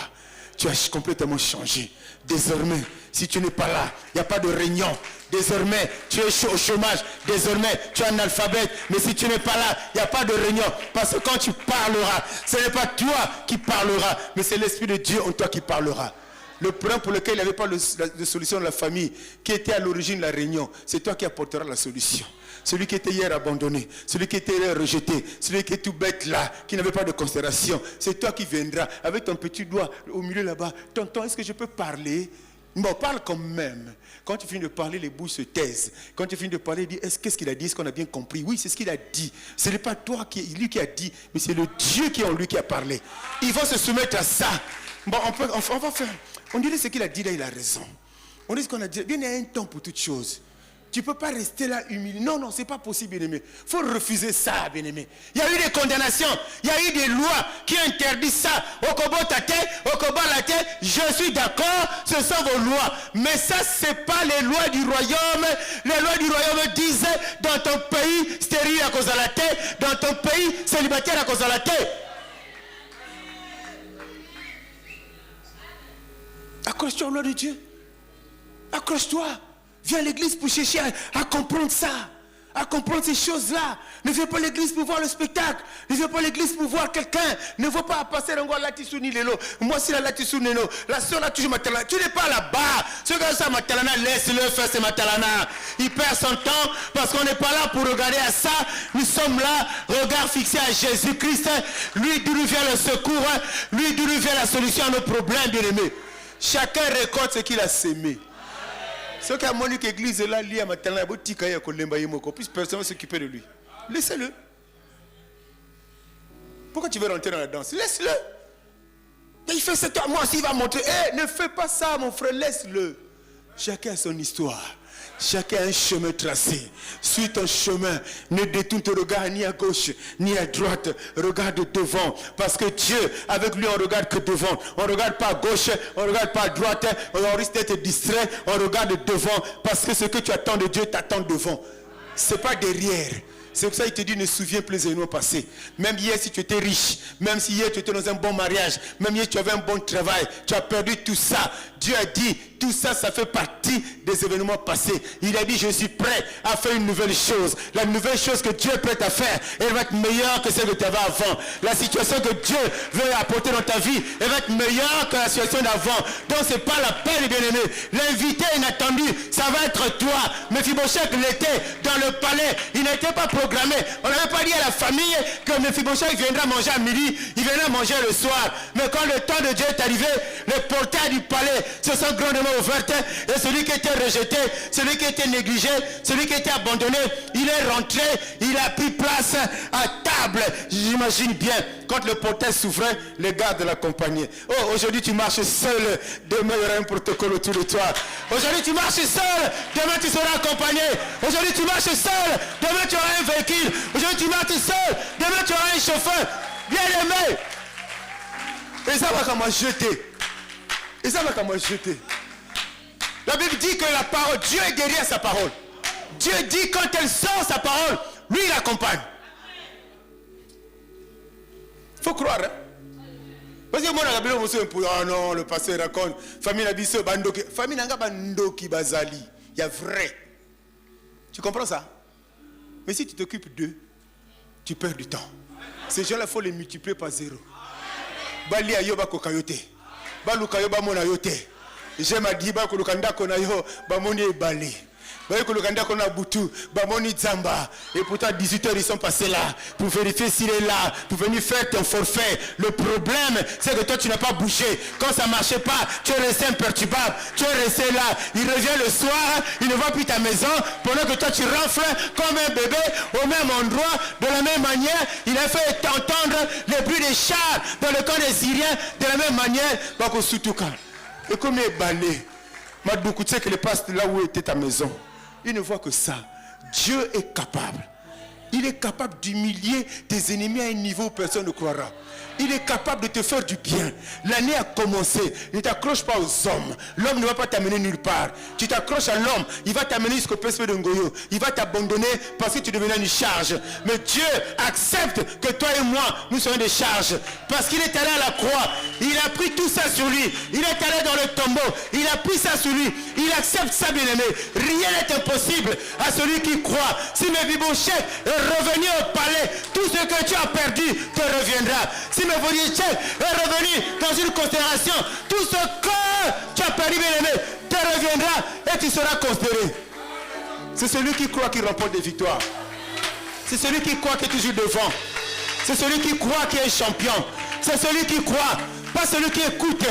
Tu as complètement changé. Désormais, si tu n'es pas là, il n'y a pas de réunion. Désormais, tu es au chômage. Désormais, tu es analphabète. Mais si tu n'es pas là, il n'y a pas de réunion. Parce que quand tu parleras, ce n'est pas toi qui parleras, mais c'est l'Esprit de Dieu en toi qui parlera. Le problème pour lequel il n'y avait pas de solution de la famille, qui était à l'origine de la réunion, c'est toi qui apporteras la solution. Celui qui était hier abandonné, celui qui était hier rejeté, celui qui est tout bête là, qui n'avait pas de considération, c'est toi qui viendras avec ton petit doigt au milieu là-bas. Tonton, est-ce que je peux parler? Bon, parle quand même. Quand tu finis de parler, les bouches se taisent. Quand tu finis de parler, dis, qu'est-ce qu'il a dit? Est-ce qu'on a bien compris? Oui, c'est ce qu'il a dit. Ce n'est pas toi, lui qui a dit, mais c'est le Dieu qui est en lui qui a parlé. Il va se soumettre à ça. Bon, on va faire. On dirait ce qu'il a dit là, il a raison. On dit ce qu'on a dit. Bien, il y a un temps pour toutes choses. Tu ne peux pas rester là humilié. Non, ce n'est pas possible, bien-aimé. Il faut refuser ça, bien-aimé. Il y a eu des condamnations. Il y a eu des lois qui interdisent ça. Okobo tate, okobo late, je suis d'accord, ce sont vos lois. Mais ça, ce n'est pas les lois du royaume. Les lois du royaume disent, dans ton pays, stérile à cause de la tête. Dans ton pays, célibataire à cause de la tête. Accroche-toi aux lois de Dieu. Accroche-toi. Viens à l'église pour chercher à comprendre ça. À comprendre ces choses-là. Ne viens pas à l'église pour voir le spectacle. Ne viens pas à l'église pour voir quelqu'un. Ne va pas passer un gars là-dessus ni l'élo. Moi, c'est là-dessus ni l'élo. La soeur là, toujours matalana. Tu n'es pas là-bas. Ce gars ça matalana, laisse-le faire ses matalana. Il perd son temps parce qu'on n'est pas là pour regarder à ça. Nous sommes là, regard fixé à Jésus-Christ. Lui, d'où lui vient le secours. Lui, d'où lui vient la solution à nos problèmes, bien-aimés. Chacun récolte ce qu'il a sémé. Ceux qui ont montré que l'église est là, liée à maintenant, puis personne ne va s'occuper de lui. Laissez-le. Pourquoi tu veux rentrer dans la danse? Laisse-le. Il fait ça, moi aussi il va montrer. Ne fais pas ça, mon frère, laisse-le. Chacun a son histoire. Chacun a un chemin tracé. Suis ton chemin. Ne détourne ton regard ni à gauche ni à droite. Regarde devant. Parce que Dieu, avec lui, on ne regarde que devant. On ne regarde pas à gauche, on ne regarde pas à droite. On risque d'être distrait. On regarde devant. Parce que ce que tu attends de Dieu t'attend devant. Ce n'est pas derrière. C'est pour ça qu'il te dit, ne souviens plus les événements passés. Même hier, si tu étais riche, même si hier tu étais dans un bon mariage, même hier tu avais un bon travail, tu as perdu tout ça. Dieu a dit, tout ça, ça fait partie des événements passés. Il a dit, je suis prêt à faire une nouvelle chose. La nouvelle chose que Dieu est prêt à faire, elle va être meilleure que celle que tu avais avant. La situation que Dieu veut apporter dans ta vie, elle va être meilleure que la situation d'avant. Donc ce n'est pas la peine, bien-aimé. L'invité inattendu, ça va être toi. Méphibosheth l'était dans le palais. Il n'était pas programmé. On n'avait pas dit à la famille que Méphibosheth viendra manger à midi, il viendra manger le soir. Mais quand le temps de Dieu est arrivé, les portails du palais se sont grandement ouverte. Et celui qui était rejeté, celui qui était négligé, celui qui était abandonné, il est rentré, il a pris place à table. J'imagine bien, quand le portail s'ouvrait, les gardes l'accompagnaient. Oh, aujourd'hui tu marches seul, demain il y aura un protocole autour de toi. Aujourd'hui tu marches seul, demain tu seras accompagné. Aujourd'hui tu marches seul, demain tu auras un véhicule. Aujourd'hui tu marches seul, demain tu auras un chauffeur. Bien aimé. Et ça va comment jeter. Et ça va comment jeter. La Bible dit que la parole, Dieu est guéri à sa parole. Dieu dit quand elle sort sa parole, lui il accompagne. Il faut croire. Hein? Parce que moi, oh non, le pasteur raconte. Famille Nabiso, Bandoki. Famille Nanga Bandoki Bazali. Il y a vrai. Tu comprends ça? Mais si tu t'occupes d'eux, tu perds du temps. Ces gens-là, il faut les multiplier par 0. Bali ayoba kokayote. Baluka yoba mona yote. J'aime à dire que le candidat qu'on a yo, bamoni est balé. Que le candidat qu'on a boutou, bamoni zamba. Et pourtant 18 heures ils sont passés là pour vérifier s'il est là, pour venir faire ton forfait. Le problème, c'est que toi tu n'as pas bougé. Quand ça ne marchait pas, tu es resté imperturbable. Tu es resté là. Il revient le soir, il ne voit plus ta maison. Pendant que toi tu renfles comme un bébé au même endroit. De la même manière, il a fait entendre les bruits des chars dans le camp des Syriens. De la même manière, Bako Soutouka. Et comme il est balé, Madboukou, tu sais que le passe là où était ta maison. Il ne voit que ça. Dieu est capable. Il est capable d'humilier tes ennemis à un niveau où personne ne croira. Il est capable de te faire du bien. L'année a commencé. Ne t'accroche pas aux hommes. L'homme ne va pas t'amener nulle part. Tu t'accroches à l'homme. Il va t'amener jusqu'au PSP de Ngoyo. Il va t'abandonner parce que tu deviens une charge. Mais Dieu accepte que toi et moi, nous soyons des charges. Parce qu'il est allé à la croix. Il a pris tout ça sur lui. Il est allé dans le tombeau. Il a pris ça sur lui. Il accepte ça, bien-aimé. Rien n'est impossible à celui qui croit. Si Mephibosheth est revenu au palais, tout ce que tu as perdu te reviendra. Si Mephibosheth est revenu dans une considération, tout ce que tu as perdu, bien-aimé, te reviendra et tu seras considéré. C'est celui qui croit qui remporte des victoires. C'est celui qui croit qui est toujours devant. C'est celui qui croit qui est champion. C'est celui qui croit, pas celui qui écoute.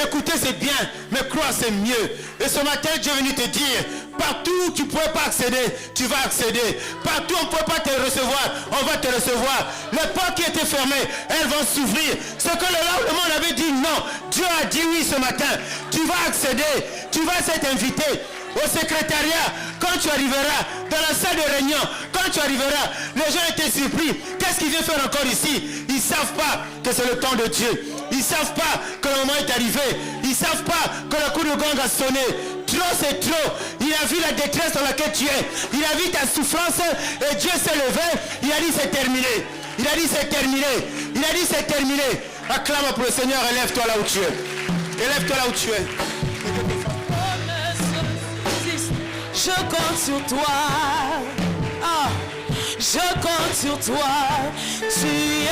Écouter c'est bien, mais croire c'est mieux. Et ce matin, Dieu est venu te dire, partout où tu ne pouvais pas accéder, tu vas accéder. Partout où on ne pouvait pas te recevoir, on va te recevoir. Les portes qui étaient fermées, elles vont s'ouvrir. Ce que le monde avait dit non, Dieu a dit oui ce matin. Tu vas accéder, tu vas être invité au secrétariat. Quand tu arriveras dans la salle de réunion, quand tu arriveras, les gens étaient surpris. Qu'est-ce qu'il vient faire encore ici? Ils ne savent pas que c'est le temps de Dieu. Ils ne savent pas que le moment est arrivé. Ils ne savent pas que le coup de gong a sonné. Trop c'est trop. Il a vu la détresse dans laquelle tu es. Il a vu ta souffrance et Dieu s'est levé. Il a dit c'est terminé. Il a dit c'est terminé. Il a dit c'est terminé. Acclame pour le Seigneur et lève-toi là où tu es. Élève-toi là où tu es. Je compte sur toi. Ah, je compte sur toi. Tu es